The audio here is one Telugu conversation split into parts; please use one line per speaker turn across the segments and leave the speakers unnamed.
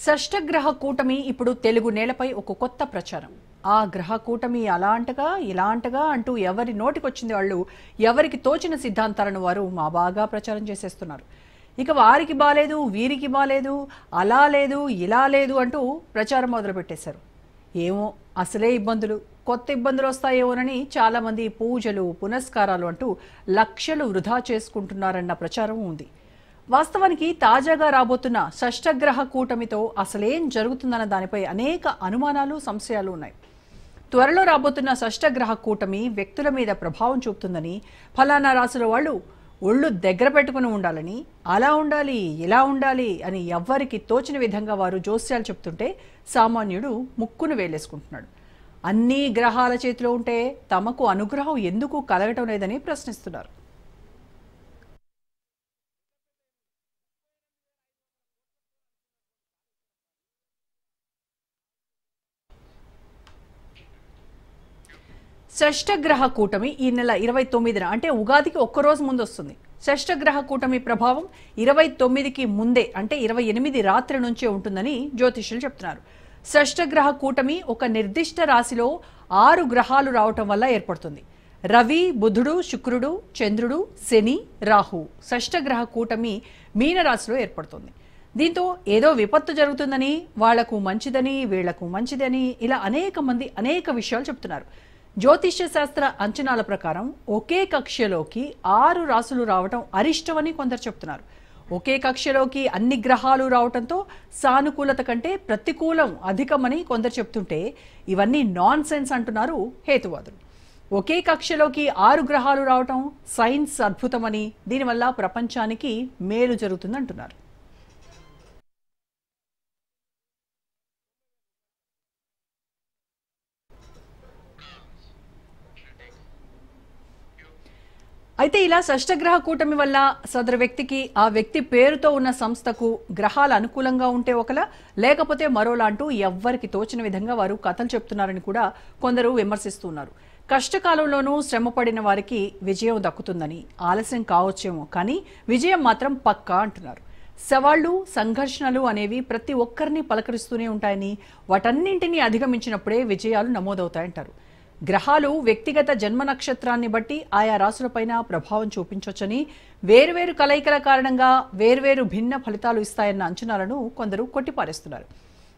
షష్టగ్రహ కూటమి ఇప్పుడు తెలుగు నేలపై ఒక కొత్త ప్రచారం. ఆ గ్రహ కూటమి అలాంటగా ఇలాంటగా అంటూ ఎవరి నోటికొచ్చింది వాళ్ళు ఎవరికి తోచిన సిద్ధాంతాలను వారు మా బాగా ప్రచారం చేసేస్తున్నారు. ఇక వారికి బాలేదు, వీరికి బాలేదు, అలా లేదు, ఇలా లేదు అంటూ ప్రచారం మొదలుపెట్టేశారు. ఏమో అసలే ఇబ్బందులు, కొత్త ఇబ్బందులు వస్తాయేమోనని చాలామంది పూజలు, పునస్కారాలు అంటూ లక్షలు వృధా చేసుకుంటున్నారన్న ప్రచారం ఉంది. వాస్తవానికి తాజాగా రాబోతున్న షష్టగ్రహ కూటమితో అసలేం జరుగుతుందన్న దానిపై అనేక అనుమానాలు, సంశయాలు ఉన్నాయి. త్వరలో రాబోతున్న షష్టగ్రహ కూటమి వ్యక్తుల మీద ప్రభావం చూపుతుందని, ఫలానా రాశుల వాళ్ళు ఒళ్ళు దగ్గర పెట్టుకుని ఉండాలని, అలా ఉండాలి, ఇలా ఉండాలి అని ఎవ్వరికి తోచిన విధంగా వారు జోస్యాలు చెప్తుంటే సామాన్యుడు ముక్కును వేలేసుకుంటున్నాడు. అన్ని గ్రహాల చేతిలో ఉంటే తమకు అనుగ్రహం ఎందుకు కలగటం లేదని ప్రశ్నిస్తున్నారు. షష్టగ్రహ కూటమి ఈ నెల 29న అంటే ఉగాదికి ఒక్కరోజు ముందు వస్తుంది. షష్టగ్రహ కూటమి ప్రభావం 29కి ముందే అంటే 28 రాత్రి నుంచే ఉంటుందని జ్యోతిష్యులు చెప్తున్నారు. షష్టగ్రహ కూటమి ఒక నిర్దిష్ట రాశిలో 6 గ్రహాలు రావటం వల్ల ఏర్పడుతుంది. రవి, బుధుడు, శుక్రుడు, చంద్రుడు, శని, రాహు షష్టగ్రహ కూటమి మీనరాశిలో ఏర్పడుతుంది. దీంతో ఏదో విపత్తు జరుగుతుందని, వాళ్లకు మంచిదని, వీళ్లకు మంచిదని ఇలా అనేక మంది అనేక విషయాలు చెప్తున్నారు. జ్యోతిష్య శాస్త్ర అంచనాల ప్రకారం ఒకే కక్షలోకి 6 రాశులు రావటం అరిష్టమని కొందరు చెప్తున్నారు. ఒకే కక్షలోకి అన్ని గ్రహాలు రావటంతో సానుకూలత కంటే ప్రతికూలం అధికమని కొందరు చెప్తుంటే ఇవన్నీ నాన్ సెన్స్ అంటున్నారు హేతువాదులు. ఒకే కక్షలోకి 6 గ్రహాలు రావటం సైన్స్ అద్భుతమని, దీనివల్ల ప్రపంచానికి మేలు జరుగుతుందంటున్నారు. అయితే ఇలా షష్టగ్రహ కూటమి వల్ల సదరు వ్యక్తికి, ఆ వ్యక్తి పేరుతో ఉన్న సంస్థకు గ్రహాలు అనుకూలంగా ఉంటే ఒకలా, లేకపోతే మరోలా అంటూ ఎవ్వరికి తోచిన విధంగా వారు కథలు చెప్తున్నారని కూడా కొందరు విమర్శిస్తున్నారు. కష్టకాలంలోనూ శ్రమపడిన వారికి విజయం దక్కుతుందని, ఆలస్యం కావచ్చేమో కానీ విజయం మాత్రం పక్కా అంటున్నారు. సవాళ్లు, సంఘర్షణలు అనేవి ప్రతి ఒక్కరిని పలకరిస్తూనే ఉంటాయని, వాటన్నింటినీ అధిగమించినప్పుడే విజయాలు నమోదవుతాయంటారు. గ్రహాలు వ్యక్తిగత జన్మ నక్షత్రాన్ని బట్టి ఆయా రాశులపైన ప్రభావం చూపించవచ్చని, వేర్వేరు కలయికల కారణంగా వేర్వేరు భిన్న ఫలితాలు ఇస్తాయన్న అంచనాలను కొందరు కొట్టిపారేస్తున్నారు.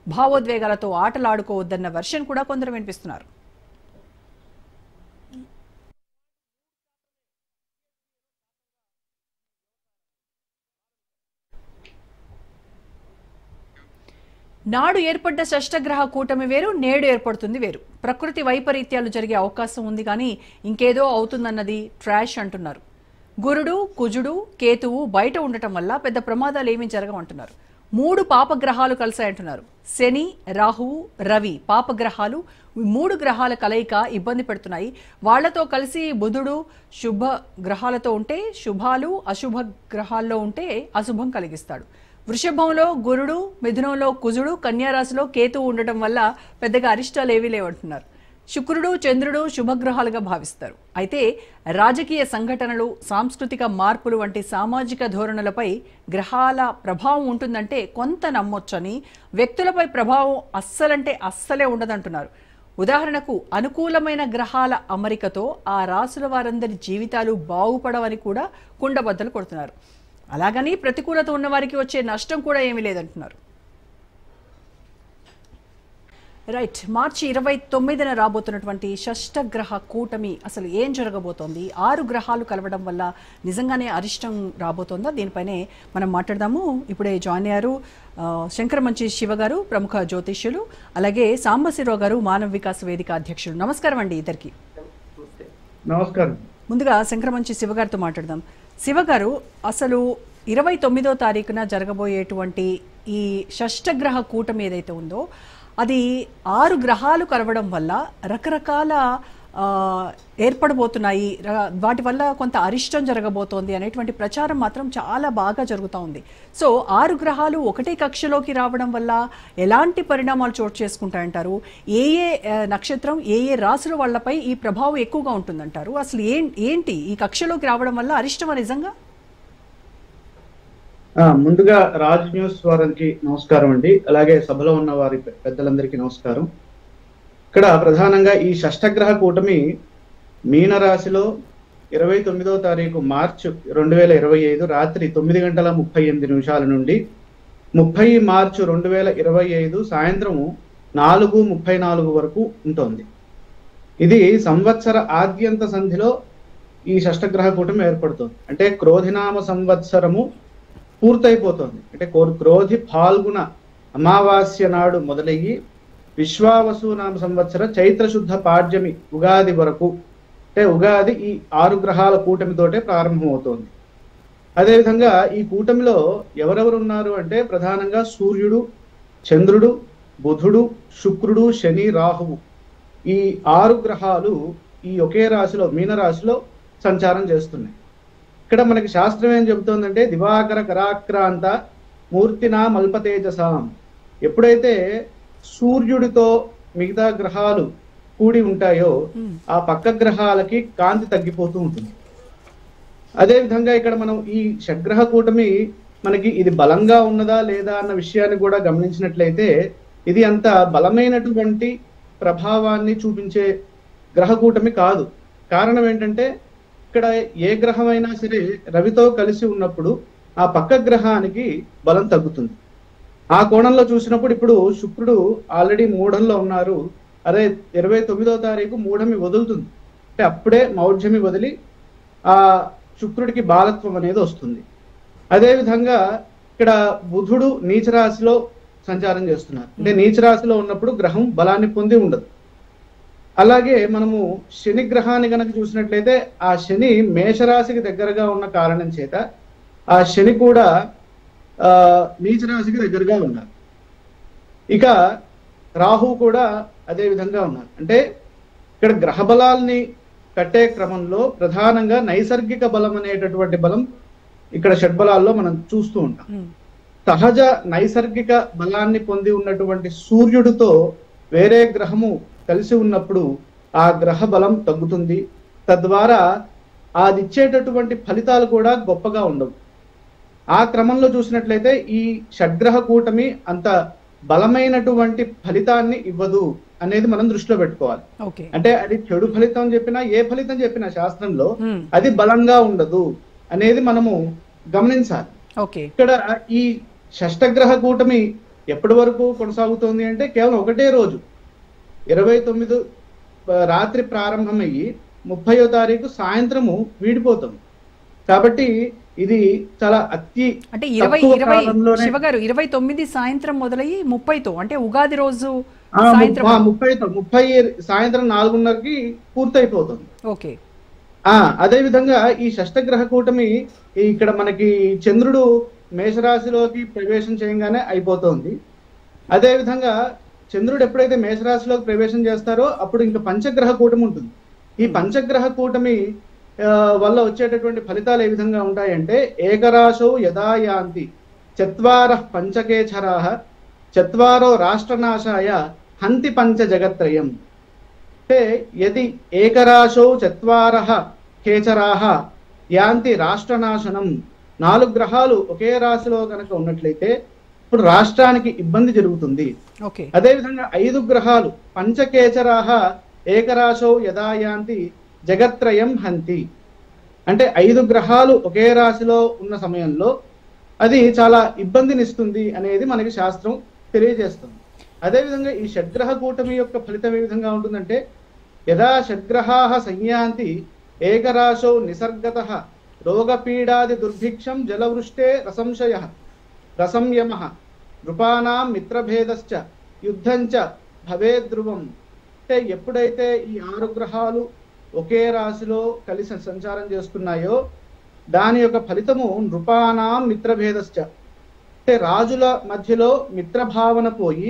భావోద్వేగాలతో ఆటలాడుకోవద్దన్న వెర్షన్ కూడా కొందరు వినిపిస్తున్నారు. నాడు ఏర్పడ్డ షష్టగ్రహ కూటమి వేరు, నేడు ఏర్పడుతుంది వేరు. ప్రకృతి వైపరీత్యాలు జరిగే అవకాశం ఉంది కానీ ఇంకేదో అవుతుందన్నది ట్రాష్ అంటున్నారు. గురుడు, కుజుడు, కేతువు బయట ఉండటం వల్ల పెద్ద ప్రమాదాలు ఏమీ జరగవంటున్నారు. 3 పాపగ్రహాలు కలిసాయంటున్నారు. శని, రాహువు, రవి పాపగ్రహాలు. 3 గ్రహాల కలయిక ఇబ్బంది పెడుతున్నాయి. వాళ్లతో కలిసి బుధుడు శుభ గ్రహాలతో ఉంటే శుభాలు, అశుభ గ్రహాల్లో ఉంటే అశుభం కలిగిస్తాడు. వృషభంలో గురుడు, మిథునంలో కుజుడు, కన్యారాశిలో కేతువు ఉండటం వల్ల పెద్దగా అరిష్టాలు ఏవీ లేవంటున్నారు. శుక్రుడు, చంద్రుడు శుభగ్రహాలుగా భావిస్తారు. అయితే రాజకీయ సంఘటనలు, సాంస్కృతిక మార్పులు వంటి సామాజిక ధోరణులపై గ్రహాల ప్రభావం ఉంటుందంటే కొంత నమ్మొచ్చని, వ్యక్తులపై ప్రభావం అస్సలంటే అస్సలే ఉండదంటున్నారు. ఉదాహరణకు అనుకూలమైన గ్రహాల అమరికతో ఆ రాశుల వారందరి జీవితాలు బాగుపడవని కూడా కుండబద్దలు కొడుతున్నారు. అలాగని ప్రతికూలత ఉన్నవారికి వచ్చే నష్టం కూడా ఏమీ లేదంటున్నారు. రైట్, మార్చి 29న రాబోతున్నటువంటి షష్టగ్రహ కూటమి అసలు ఏం జరగబోతోంది? 6 గ్రహాలు కలవడం వల్ల నిజంగానే అరిష్టం రాబోతోందా? దీనిపైనే మనం మాట్లాడదాము. ఇప్పుడే జాయిన్ అయ్యారు శంకరమంచి శివ గారు, ప్రముఖ జ్యోతిష్యులు, అలాగే సాంబశివరావు గారు, మానవ వికాస వేదిక అధ్యక్షులు. నమస్కారం అండి ఇద్దరికి.
నమస్కారం.
ముందుగా శంకరమంచి శివ గారితో మాట్లాడదాం. శివ గారు, అసలు 29వ తారీఖున జరగబోయేటువంటి ఈ షష్టగ్రహ కూటమి ఏదైతే ఉందో అది 6 గ్రహాలు కలవడం వల్ల రకరకాల ఏర్పడబోతున్నాయి, వాటి వల్ల కొంత అరిష్టం జరగబోతోంది అనేటువంటి ప్రచారం మాత్రం చాలా బాగా జరుగుతూ ఉంది. సో 6 గ్రహాలు ఒకటే కక్షలోకి రావడం వల్ల ఎలాంటి పరిణామాలు చోటు చేసుకుంటాయంటారు? ఏ నక్షత్రం, ఏ రాశుల వాళ్ళపై ఈ ప్రభావం ఎక్కువగా ఉంటుందంటారు? అసలు ఏంటి ఈ కక్షలోకి రావడం వల్ల అరిష్టమా నిజంగా?
ముందుగా రాజ్ న్యూస్ వారికి నమస్కారం అండి. అలాగే సభలో ఉన్న వారి పెద్దలందరికీ నమస్కారం. ఇక్కడ ప్రధానంగా ఈ షష్టగ్రహ కూటమి మీనరాశిలో 29వ తారీఖు మార్చి 2025 రాత్రి 9:38 నుండి 30 మార్చి 2025 సాయంత్రం 4:34 వరకు ఉంటుంది. ఇది సంవత్సర ఆద్యంత సంధిలో ఈ షష్టగ్రహ కూటమి ఏర్పడుతుంది. అంటే క్రోధినామ సంవత్సరము పూర్తయిపోతుంది. అంటే క్రోధి ఫాల్గుణ అమావాస్య నాడు మొదలయ్యి విశ్వావసు నామ సంవత్సర చైత్ర శుద్ధ పాడ్యమి ఉగాది వరకు, అంటే ఉగాది ఈ 6 గ్రహాల కూటమితోటే ప్రారంభమవుతోంది. అదేవిధంగా ఈ కూటమిలో ఎవరెవరు ఉన్నారు అంటే ప్రధానంగా సూర్యుడు, చంద్రుడు, బుధుడు, శుక్రుడు, శని, రాహువు ఈ 6 గ్రహాలు ఈ ఒకే రాశిలో మీనరాశిలో సంచారం చేస్తున్నాయి. ఇక్కడ మనకి శాస్త్రం ఏం చెబుతోందంటే దివాకర కరాక్రాంత మూర్తినా మల్పతేజసాం. ఎప్పుడైతే సూర్యుడితో మిగతా గ్రహాలు కూడి ఉంటాయో ఆ పక్క గ్రహాలకి కాంతి తగ్గిపోతూ ఉంటుంది. అదేవిధంగా ఇక్కడ మనం ఈ షడ్గ్రహ కూటమి మనకి ఇది బలంగా ఉన్నదా లేదా అన్న విషయాన్ని కూడా గమనించినట్లయితే ఇది అంత బలమైనటువంటి ప్రభావాన్ని చూపించే గ్రహ కూటమి కాదు. కారణం ఏంటంటే ఇక్కడ ఏ గ్రహమైనా సరే రవితో కలిసి ఉన్నప్పుడు ఆ పక్క గ్రహానికి బలం తగ్గుతుంది. ఆ కోణంలో చూసినప్పుడు ఇప్పుడు శుక్రుడు ఆల్రెడీ మూఢంలో ఉన్నారు. అదే 29వ తారీఖు మూఢమి వదులుతుంది. అంటే అప్పుడే మౌఢ్యమి వదిలి ఆ శుక్రుడికి బాలత్వం అనేది వస్తుంది. అదేవిధంగా ఇక్కడ బుధుడు నీచరాశిలో సంచారం చేస్తున్నారు. అంటే నీచరాశిలో ఉన్నప్పుడు గ్రహం బలాన్ని పొంది ఉండదు. అలాగే మనము శని గ్రహాన్ని కనుక చూసినట్లయితే ఆ శని మేషరాశికి దగ్గరగా ఉన్న కారణం చేత ఆ శని కూడా నీచరాశికి దగ్గరగా ఉన్నారు. ఇక రాహు కూడా అదే విధంగా ఉన్నారు. అంటే ఇక్కడ గ్రహ బలాల్ని కట్టే క్రమంలో ప్రధానంగా నైసర్గిక బలం అనేటటువంటి బలం ఇక్కడ షడ్బలాల్లో మనం చూస్తూ ఉంటాం. సహజ నైసర్గిక బలాన్ని పొంది ఉన్నటువంటి సూర్యుడితో వేరే గ్రహము కలిసి ఉన్నప్పుడు ఆ గ్రహ బలం తగ్గుతుంది. తద్వారా అది ఇచ్చేటటువంటి ఫలితాలు కూడా గొప్పగా ఉండవు. ఆ క్రమంలో చూసినట్లయితే ఈ షడ్గ్రహ కూటమి అంత బలమైనటువంటి ఫలితాన్ని ఇవ్వదు అనేది మనం దృష్టిలో పెట్టుకోవాలి. అంటే అది చెడు ఫలితం చెప్పినా ఏ ఫలితం చెప్పినా శాస్త్రంలో అది బలంగా ఉండదు అనేది మనము గమనించాలి. ఇక్కడ ఈ షష్టగ్రహ కూటమి ఎప్పటి వరకు కొనసాగుతోంది అంటే కేవలం ఒకటే రోజు 29 రాత్రి ప్రారంభమయ్యి 30వ తారీఖు సాయంత్రము వీడిపోతుంది. కాబట్టి ఇది చాలా
అంటే 29 సాయంత్రం మొదలయ్యి 30తో అంటే ఉగాది రోజు
30 సాయంత్రం 4:30కి పూర్తయిపోతుంది.
ఓకే.
అదే విధంగా ఈ షష్టగ్రహ కూటమి ఇక్కడ మనకి చంద్రుడు మేషరాశిలోకి ప్రవేశం చేయగానే అయిపోతుంది. అదే విధంగా చంద్రుడు ఎప్పుడైతే మేషరాశిలోకి ప్రవేశం చేస్తారో అప్పుడు ఇంకా పంచగ్రహ కూటమి ఉంటుంది. ఈ పంచగ్రహ కూటమి వల్ల వచ్చేటటువంటి ఫలితాలు ఏ విధంగా ఉంటాయంటే ఏకరాశౌ యదాయాంతి చత్వార పంచకేచరాః చత్వారో రాష్ట్రనాశాయ హంతి పంచ జగత్రయం. అంటే యది ఏకరాశౌ చత్వారః కేచరాః యాంతి రాష్ట్రనాశనం. 4 గ్రహాలు ఒకే రాశిలో కనుక ఉన్నట్లయితే ఇప్పుడు రాష్ట్రానికి ఇబ్బంది జరుగుతుంది. అదేవిధంగా 5 గ్రహాలు పంచకేచరాః ఏకరాశౌ యదాయాంతి జగత్రయం హంతి. అంటే 5 గ్రహాలు ఒకే రాశిలో ఉన్న సమయంలో అది చాలా ఇబ్బందినిస్తుంది అనేది మనకి శాస్త్రం తెలియజేస్తుంది. అదేవిధంగా ఈ షడ్గ్రహ కూటమి యొక్క ఫలితం ఏ విధంగా ఉంటుందంటే యదా షడ్గ్రహాః సంయాంతి ఏకరాశౌ నిసర్గతః రోగపీడాది దుర్భిక్షం జలవృష్టే రసంశయః రసంయమః నృపానాం మిత్రభేదశ్చ యుద్ధంచ భవేద్ధ్రువం. అంటే ఎప్పుడైతే ఈ 6 గ్రహాలు ఒకే రాశిలో కలిసి సంచారం చేస్తున్నాయో దాని యొక్క ఫలితము నృపానాం మిత్రభేదశ్చ. అంటే రాజుల మధ్యలో మిత్రభావన పోయి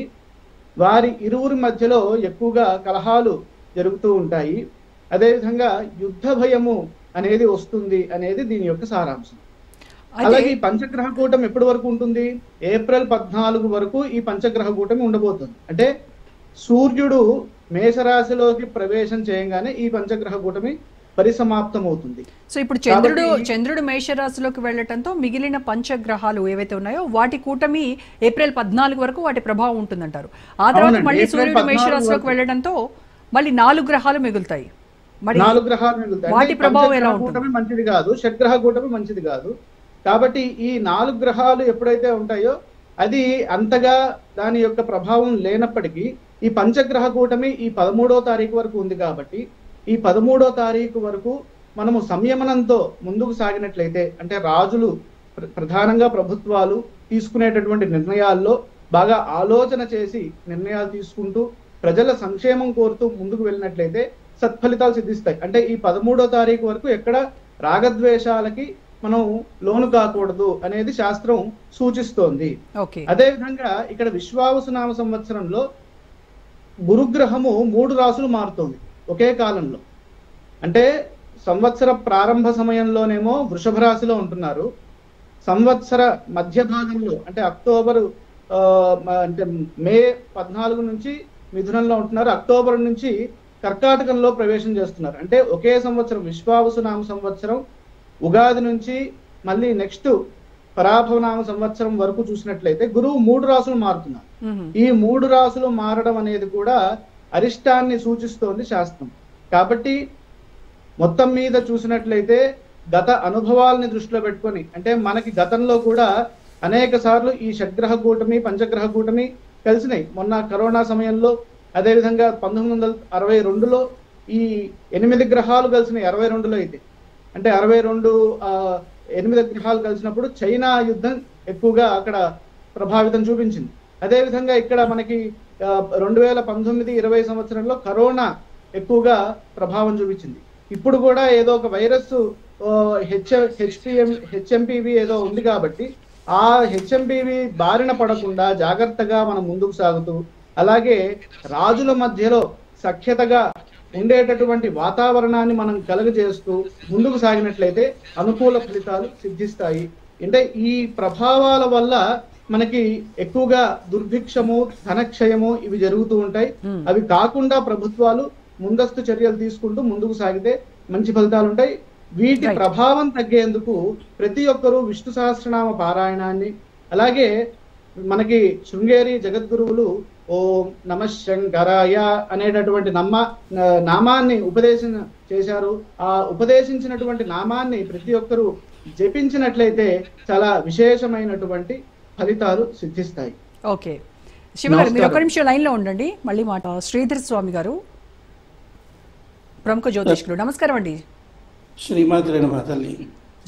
వారి ఇరువురి మధ్యలో ఎక్కువగా కలహాలు జరుగుతూ ఉంటాయి. అదేవిధంగా యుద్ధ భయము అనేది వస్తుంది అనేది దీని యొక్క సారాంశం. అలాగే ఈ పంచగ్రహ కూటమి ఎప్పటి వరకు ఉంటుంది? ఏప్రిల్ 14 వరకు ఈ పంచగ్రహ కూటమి ఉండబోతుంది. అంటే సూర్యుడు మేషరాశిలోకి ప్రవేశం చేయగానే ఈ పంచగ్రహ కూటమి పరిసమాప్తం అవుతుంది.
సో ఇప్పుడు చంద్రుడు మేషరాశిలోకి వెళ్ళటంతో మిగిలిన పంచగ్రహాలు ఏవైతే ఉన్నాయో వాటి కూటమి ఏప్రిల్ 14 వరకు వాటి ప్రభావం ఉంటుందంటారు. ఆ తర్వాత మళ్ళీ సూర్యుడు మేషరాశిలోకి వెళ్ళడంతో మళ్ళీ 4 గ్రహాలు మిగులుతాయి. మరి
4 గ్రహాలు మిగులుతాయి.
వాటి ప్రభావం ఎలా ఉంటుంది?
మంచిది కాదు, షడ్గ్రహ కూటమి మంచిది కాదు. కాబట్టి ఈ 4 గ్రహాలు ఎప్పుడైతే ఉంటాయో అది అంతగా దాని యొక్క ప్రభావం లేనప్పటికీ ఈ పంచగ్రహ కూటమి ఈ 13వ తారీఖు వరకు ఉంది. కాబట్టి ఈ 13వ తారీఖు వరకు మనము సంయమనంతో ముందుకు సాగినట్లయితే, అంటే రాజులు ప్రధానంగా ప్రభుత్వాలు తీసుకునేటటువంటి నిర్ణయాల్లో బాగా ఆలోచన చేసి నిర్ణయాలు తీసుకుంటూ ప్రజల సంక్షేమం కోరుతూ ముందుకు వెళ్ళినట్లయితే సత్ఫలితాలు సిద్ధిస్తాయి. అంటే ఈ 13వ తారీఖు వరకు ఎక్కడ రాగద్వేషాలకి మనం లోను కాకూడదు అనేది శాస్త్రం సూచిస్తోంది. అదే విధంగా ఇక్కడ విశ్వావసునామ సంవత్సరంలో గురుగ్రహము 3 రాసులు మారుతోంది ఒకే కాలంలో. అంటే సంవత్సర ప్రారంభ సమయంలోనేమో వృషభ రాశిలో ఉంటున్నారు, సంవత్సర మధ్య భాగంలో అంటే అక్టోబరు అంటే మే 14 నుంచి మిథునంలో ఉంటున్నారు, అక్టోబర్ నుంచి కర్కాటకంలో ప్రవేశం చేస్తున్నారు. అంటే ఒకే సంవత్సరం విశ్వావసునామ సంవత్సరం ఉగాది నుంచి మళ్ళీ నెక్స్ట్ పరాభవనామ సంవత్సరం వరకు చూసినట్లయితే గురువు 3 రాసులు మారుతున్నారు. ఈ 3 రాసులు మారడం అనేది కూడా అరిష్టాన్ని సూచిస్తోంది శాస్త్రం. కాబట్టి మొత్తం మీద చూసినట్లయితే గత అనుభవాలని దృష్టిలో పెట్టుకొని, అంటే మనకి గతంలో కూడా అనేక సార్లు ఈ షడ్గ్రహ కూటమి పంచగ్రహ కూటమి కలిసినాయి. మొన్న కరోనా సమయంలో, అదేవిధంగా 1962లో ఈ 8 గ్రహాలు కలిసినాయి. 62లో అయితే అంటే 8 గ్రహాలు కలిసినప్పుడు చైనా యుద్ధం ఎక్కువగా అక్కడ ప్రభావితం చూపించింది. అదేవిధంగా ఇక్కడ మనకి 2019-20 సంవత్సరంలో కరోనా ఎక్కువగా ప్రభావం చూపించింది. ఇప్పుడు కూడా ఏదో ఒక వైరస్ హెచ్ఎంపివి ఏదో ఉంది. కాబట్టి ఆ హెచ్ఎంపివి బారిన పడకుండా జాగ్రత్తగా మనం ముందుకు సాగుతూ, అలాగే రాజుల మధ్యలో సఖ్యతగా ఉండేటటువంటి వాతావరణాన్ని మనం కలుగజేస్తూ ముందుకు సాగినట్లయితే అనుకూల ఫలితాలు సిద్ధిస్తాయి. అంటే ఈ ప్రభావాల వల్ల మనకి ఎక్కువగా దుర్భిక్షము, ధనక్షయము ఇవి జరుగుతూ ఉంటాయి. అవి కాకుండా ప్రభుత్వాలు ముందస్తు చర్యలు తీసుకుంటూ ముందుకు సాగితే మంచి ఫలితాలు ఉంటాయి. వీటి ప్రభావం తగ్గేందుకు ప్రతి ఒక్కరూ విష్ణు సహస్రనామ పారాయణాన్ని, అలాగే మనకి శృంగేరి జగద్గురువులు ఓం నమ శంకరాయ అనేటటువంటి నామాన్ని ఉపదేశం చేశారు. ఆ ఉపదేశించినటువంటి నామాన్ని ప్రతి ఒక్కరూ జపించినట్లయితే చాలా విశేషమైనటువంటి ఫలితాలు సిద్ధిస్తాయి.
ఓకే శివ గారు, మీరు ఒక నిమిషం లైన్ లో ఉండండి. మళ్ళీ మాట శ్రీధర్ స్వామి గారు, ప్రముఖ జ్యోతిష్కులు. నమస్కారం అండి.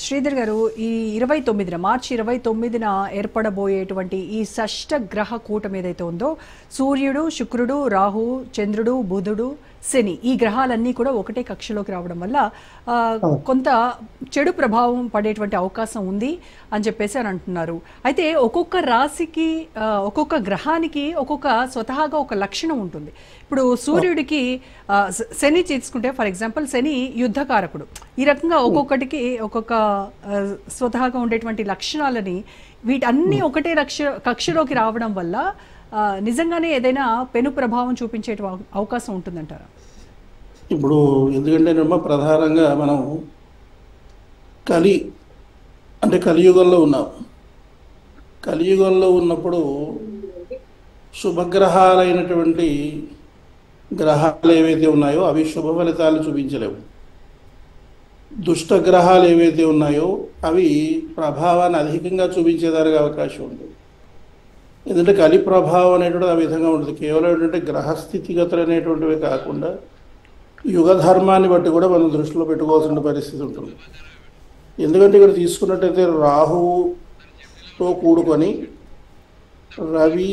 శ్రీధర్ గారు, ఈ 29న మార్చి 29న ఏర్పడబోయేటువంటి ఈ షష్ఠ గ్రహ కూటమి ఏదైతే ఉందో, సూర్యుడు, శుక్రుడు, రాహు, చంద్రుడు, బుధుడు, శని, ఈ గ్రహాలన్నీ కూడా ఒకటే కక్షలోకి రావడం వల్ల కొంత చెడు ప్రభావం పడేటువంటి అవకాశం ఉంది అని చెప్పేసి అని అంటున్నారు. అయితే ఒక్కొక్క రాశికి ఒక్కొక్క గ్రహానికి ఒక్కొక్క స్వతహాగా ఒక లక్షణం ఉంటుంది. ఇప్పుడు సూర్యుడికి శని తీసుకుంటే ఫర్ ఎగ్జాంపుల్ శని యుద్ధకారకుడు. ఈ రకంగా ఒక్కొక్కటికి ఒక్కొక్క స్వతహాగా ఉండేటువంటి లక్షణాలని వీటన్నీ ఒకటే కక్షలోకి రావడం వల్ల నిజంగానే ఏదైనా పెను ప్రభావం చూపించే అవకాశం ఉంటుందంటారా?
ఇప్పుడు ఎందుకంటే ప్రధానంగా మనం కలియుగంలో ఉన్నాం. కలియుగంలో ఉన్నప్పుడు శుభగ్రహాలైనటువంటి గ్రహాలు ఏవైతే ఉన్నాయో అవి శుభ ఫలితాలు చూపించలేవు. దుష్టగ్రహాలు ఏవైతే ఉన్నాయో అవి ప్రభావాన్ని అధికంగా చూపించేదానికి అవకాశం ఉంది. ఎందుకంటే కలి ప్రభావం అనేటువంటిది ఆ విధంగా ఉంటుంది. కేవలం ఏంటంటే గ్రహస్థితిగతులు అనేటువంటివి కాకుండా యుగ ధర్మాన్ని బట్టి కూడా మనం దృష్టిలో పెట్టుకోవాల్సిన పరిస్థితి ఉంటుంది. ఎందుకంటే ఇక్కడ తీసుకున్నట్టయితే రాహువుతో కూడుకొని రవి,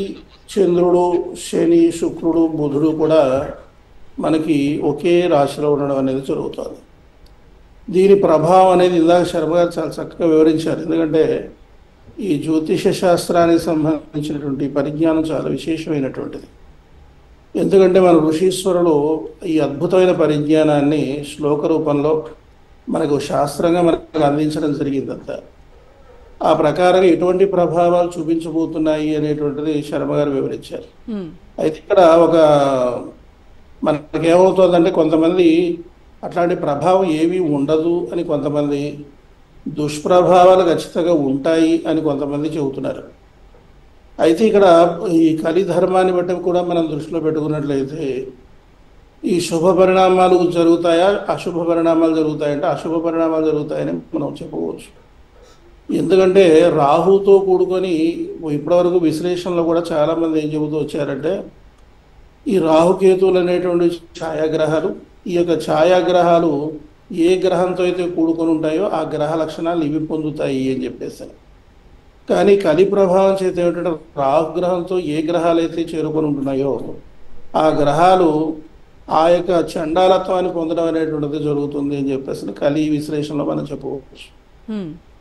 చంద్రుడు, శని, శుక్రుడు, బుధుడు కూడా మనకి ఒకే రాశిలో ఉండడం అనేది జరుగుతుంది. దీని ప్రభావం అనేది ఇందాక శర్మ గారు చాలా చక్కగా వివరించారు. ఎందుకంటే ఈ జ్యోతిష శాస్త్రానికి సంబంధించినటువంటి పరిజ్ఞానం చాలా విశేషమైనటువంటిది. ఎందుకంటే మన ఋషీశ్వరులు ఈ అద్భుతమైన పరిజ్ఞానాన్ని శ్లోక రూపంలో మనకు శాస్త్రంగా మనకు అందించడం జరిగిందంతా. ఆ ప్రకారంగా ఎటువంటి ప్రభావాలు చూపించబోతున్నాయి అనేటువంటిది శర్మ గారు వివరించారు. అయితే ఇక్కడ మనకేమవుతుందంటే కొంతమంది అట్లాంటి ప్రభావం ఏమీ ఉండదు అని కొంతమంది, దుష్ప్రభావాలు ఖచ్చితంగా ఉంటాయి అని కొంతమంది చెబుతున్నారు. అయితే ఇక్కడ ఈ కలి ధర్మాన్ని బట్టి కూడా మనం దృష్టిలో పెట్టుకున్నట్లయితే ఈ శుభ పరిణామాలు జరుగుతాయా, అశుభ పరిణామాలు జరుగుతాయంటే అశుభ పరిణామాలు జరుగుతాయని మనం చెప్పవచ్చు. ఎందుకంటే రాహుతో కూడుకొని ఇప్పటివరకు విశ్లేషణలో కూడా చాలామంది ఏం చెబుతూ వచ్చారంటే ఈ రాహుకేతువులు అనేటువంటి ఛాయాగ్రహాలు, ఈ యొక్క ఛాయాగ్రహాలు ఏ గ్రహంతో అయితే కూడుకొని ఉంటాయో ఆ గ్రహ లక్షణాలు ఇవి పొందుతాయి అని చెప్పేసి. కానీ కలి ప్రభావం చేత ఏమిటంటే రాహుగ్రహంతో ఏ గ్రహాలు అయితే చేరుకొని ఉంటున్నాయో ఆ గ్రహాలు ఆ యొక్క చండాలత్వాన్ని పొందడం అనేటువంటిది జరుగుతుంది అని చెప్పేసి కలి విశ్లేషణలో మనం చెప్పవచ్చు.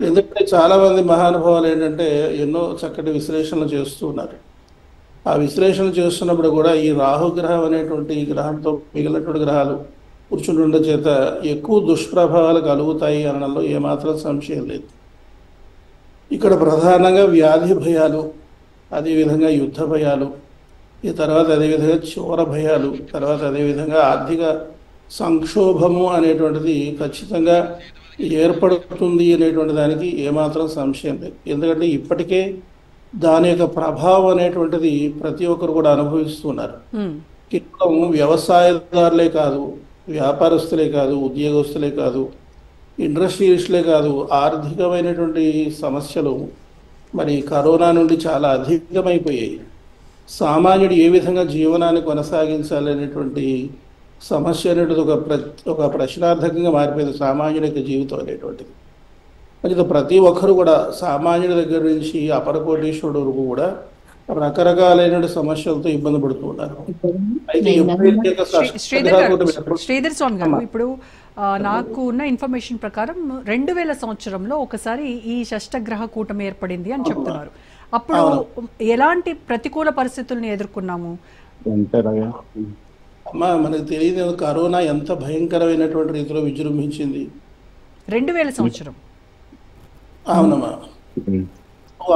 ఎందుకంటే చాలా మంది మహానుభావులు ఏంటంటే ఎన్నో చక్కటి విశ్లేషణలు చేస్తూ ఉన్నారు. ఆ విశ్లేషణ చేస్తున్నప్పుడు కూడా ఈ రాహుగ్రహం అనేటువంటి ఈ గ్రహంతో మిగిలినటువంటి గ్రహాలు కూర్చుంటుండడం చేత ఎక్కువ దుష్ప్రభావాలు కలుగుతాయి అనడంలో ఏమాత్రం సంశయం లేదు. ఇక్కడ ప్రధానంగా వ్యాధి భయాలు, అదేవిధంగా యుద్ధ భయాలు, ఈ తర్వాత అదేవిధంగా చోర భయాలు, తర్వాత అదేవిధంగా ఆర్థిక సంక్షోభము అనేటువంటిది ఖచ్చితంగా ఏర్పడుతుంది అనేటువంటి దానికి ఏమాత్రం సంశయం లేదు. ఎందుకంటే ఇప్పటికే దాని యొక్క ప్రభావం అనేటువంటిది ప్రతి ఒక్కరు కూడా అనుభవిస్తున్నారు. కేవలం వ్యవసాయదారులే కాదు, వ్యాపారస్తులే కాదు, ఉద్యోగస్తులే కాదు, ఇండస్ట్రియలిస్టులే కాదు, ఆర్థికమైనటువంటి సమస్యలు మరి కరోనా నుండి చాలా అధికమైపోయాయి. సామాన్యుడు ఏ విధంగా జీవనాన్ని కొనసాగించాలనేటువంటి సమస్య అనేటిది ఒక ప్రశ్నార్థకంగా మారిపోయింది సామాన్యుడి యొక్క జీవితం అనేటువంటిది. అది ప్రతి ఒక్కరు కూడా సామాన్యుడి దగ్గర నుంచి అపర కోటీశ్వరుడు వరకు కూడా రకరకాలైన సమస్యలతో ఇబ్బంది పడుతున్నారు. అయితే
శ్రీధర్ స్వామి గారు, ఇప్పుడు నాకు ఉన్న ఇన్ఫర్మేషన్ ప్రకారం 2000 సంవత్సరంలో ఒకసారి ఈ షష్టగ్రహ కూటమి ఏర్పడింది అని చెప్తున్నారు. అప్పుడు ఎలాంటి ప్రతికూల పరిస్థితులను ఎదుర్కొన్నాము?
అమ్మా మనకు తెలియదు కరోనా ఎంత భయంకరమైనటువంటి రీతిలో విజృంభించింది
2000 సంవత్సరం.
అవునమ్మా,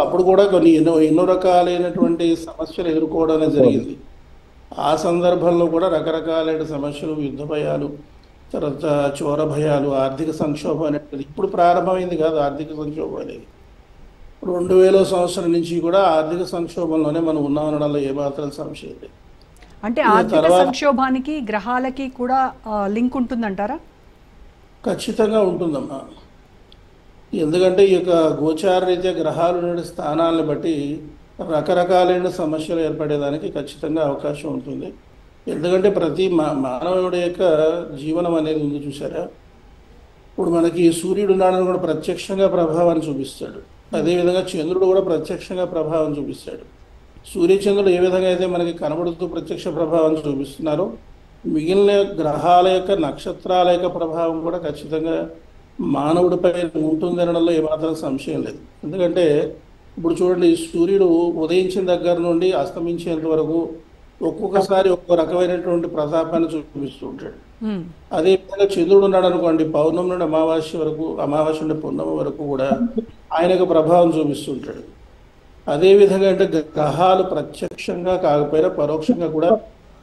అప్పుడు కూడా కొన్ని ఎన్నో రకాలైనటువంటి సమస్యలు ఎదుర్కోవడం అనేది జరిగింది. ఆ సందర్భంలో కూడా రకరకాలైన సమస్యలు, యుద్ధ భయాలు, తర్వాత చోర భయాలు, ఆర్థిక సంక్షోభం అనేది ఇప్పుడు ప్రారంభమైంది కాదు. ఆర్థిక సంక్షోభం అనేది 2000 సంవత్సరం నుంచి కూడా ఆర్థిక సంక్షోభంలోనే మనం ఉన్నామనడంలో ఏమాత్రం సంశయం లేదు.
అంటే ఆర్థిక సంక్షోభానికి గ్రహాలకి కూడా లింక్ ఉంటుందంటారా?
ఖచ్చితంగా ఉంటుందమ్మా. ఎందుకంటే ఈ యొక్క గోచార రీత్యా గ్రహాలు ఉండే స్థానాలను బట్టి రకరకాలైన సమస్యలు ఏర్పడేదానికి ఖచ్చితంగా అవకాశం ఉంటుంది. ఎందుకంటే ప్రతి మానవుడి యొక్క జీవనం అనేది ఉంది చూసారా. ఇప్పుడు మనకి సూర్యుడు ఉన్నాడని కూడా ప్రత్యక్షంగా ప్రభావాన్ని చూపిస్తాడు. అదేవిధంగా చంద్రుడు కూడా ప్రత్యక్షంగా ప్రభావం చూపిస్తాడు. సూర్యచంద్రుడు ఏ విధంగా అయితే మనకి కనబడుతూ ప్రత్యక్ష ప్రభావం చూపిస్తున్నారో మిగిలిన గ్రహాల యొక్క నక్షత్రాల యొక్క ప్రభావం కూడా ఖచ్చితంగా మానవుడిపై ఉంటుంది అనడంలో ఏమాత్రం సంశయం లేదు. ఎందుకంటే ఇప్పుడు చూడండి, సూర్యుడు ఉదయించిన దగ్గర నుండి అస్తమించేంత వరకు ఒక్కొక్కసారి ఒక్కో రకమైనటువంటి ప్రతాపాన్ని చూపిస్తూ ఉంటాడు. అదేవిధంగా చంద్రుడు ఉన్నాడు అనుకోండి, పౌర్ణమి నుండి అమావాస్య వరకు, అమావాస్య నుండి పౌర్ణమి వరకు కూడా ఆయనకు ప్రభావం చూపిస్తుంటాడు. అదేవిధంగా అంటే గ్రహాలు ప్రత్యక్షంగా కాకపోయినా పరోక్షంగా కూడా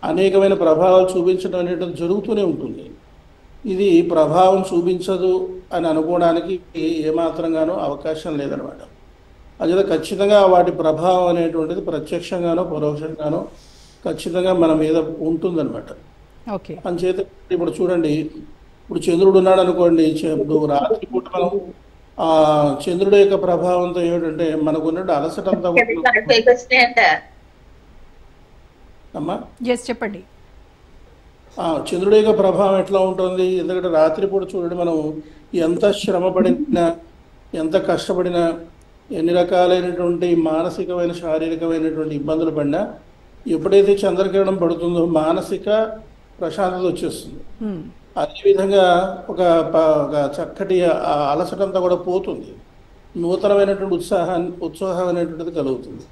అనేకమైన ప్రభావాలు చూపించడం అనేది జరుగుతూనే ఉంటుంది. ఇది ప్రభావం చూపించదు అని అనుకోవడానికి ఏమాత్రంగానూ అవకాశం లేదనమాట. అదే ఖచ్చితంగా వాటి ప్రభావం అనేటువంటిది ప్రత్యక్షంగానో పరోక్షంగానో ఖచ్చితంగా మన మీద ఉంటుందన్నమాట. అంచేత ఇప్పుడు చూడండి, ఇప్పుడు చంద్రుడు ఉన్నాడు అనుకోండి, ఇప్పుడు రాత్రిపూట మనం ఆ చంద్రుడి యొక్క ప్రభావంతో ఏమిటంటే మనకున్న అలసటంతా అమ్మా
చెప్పండి.
చంద్రుడి యొక్క ప్రభావం ఎట్లా ఉంటుంది? ఎందుకంటే రాత్రిపూట చూడండి, మనం ఎంత శ్రమ పడినా, ఎంత కష్టపడినా, ఎన్ని రకాలైనటువంటి మానసికమైన శారీరకమైనటువంటి ఇబ్బందులు పడినా ఎప్పుడైతే చంద్రకిరణం పడుతుందో మానసిక ప్రశాంతత వచ్చేస్తుంది. అదేవిధంగా ఒక చక్కటి అలసటంతా కూడా పోతుంది, నూతనమైనటువంటి ఉత్సాహం అనేటువంటిది కలుగుతుంది.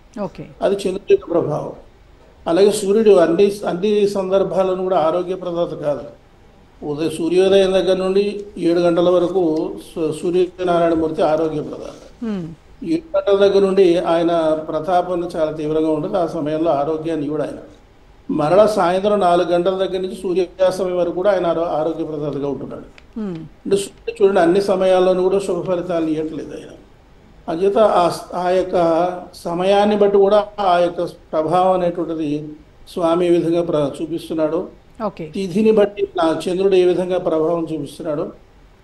అది చంద్రుడి యొక్క ప్రభావం. అలాగే సూర్యుడు అన్ని సందర్భాలను కూడా ఆరోగ్య ప్రదాత కాదు. సూర్యోదయం దగ్గర నుండి 7 గంటల వరకు సూర్యనారాయణమూర్తి ఆరోగ్య ప్రదాత. 7 గంటల దగ్గర నుండి ఆయన ప్రతాపం చాలా తీవ్రంగా ఉంటుంది. ఆ సమయంలో ఆరోగ్యాన్ని కూడా ఆయన మరలా సాయంత్రం 4 గంటల దగ్గర నుంచి సూర్యాస్తమయం వరకు కూడా ఆయన ఆరోగ్యప్రదాతగా ఉంటున్నాడు. అంటే చూడండి, అన్ని సమయాల్లోనూ కూడా శుభ ఫలితాలు ఇవ్వట్లేదు ఆయన. అంచేత ఆ యొక్క సమయాన్ని బట్టి కూడా ఆ యొక్క ప్రభావం అనేటువంటిది స్వామి ఏ విధంగా చూపిస్తున్నాడు, తిథిని బట్టి చంద్రుడు ఏ విధంగా ప్రభావం చూపిస్తున్నాడు,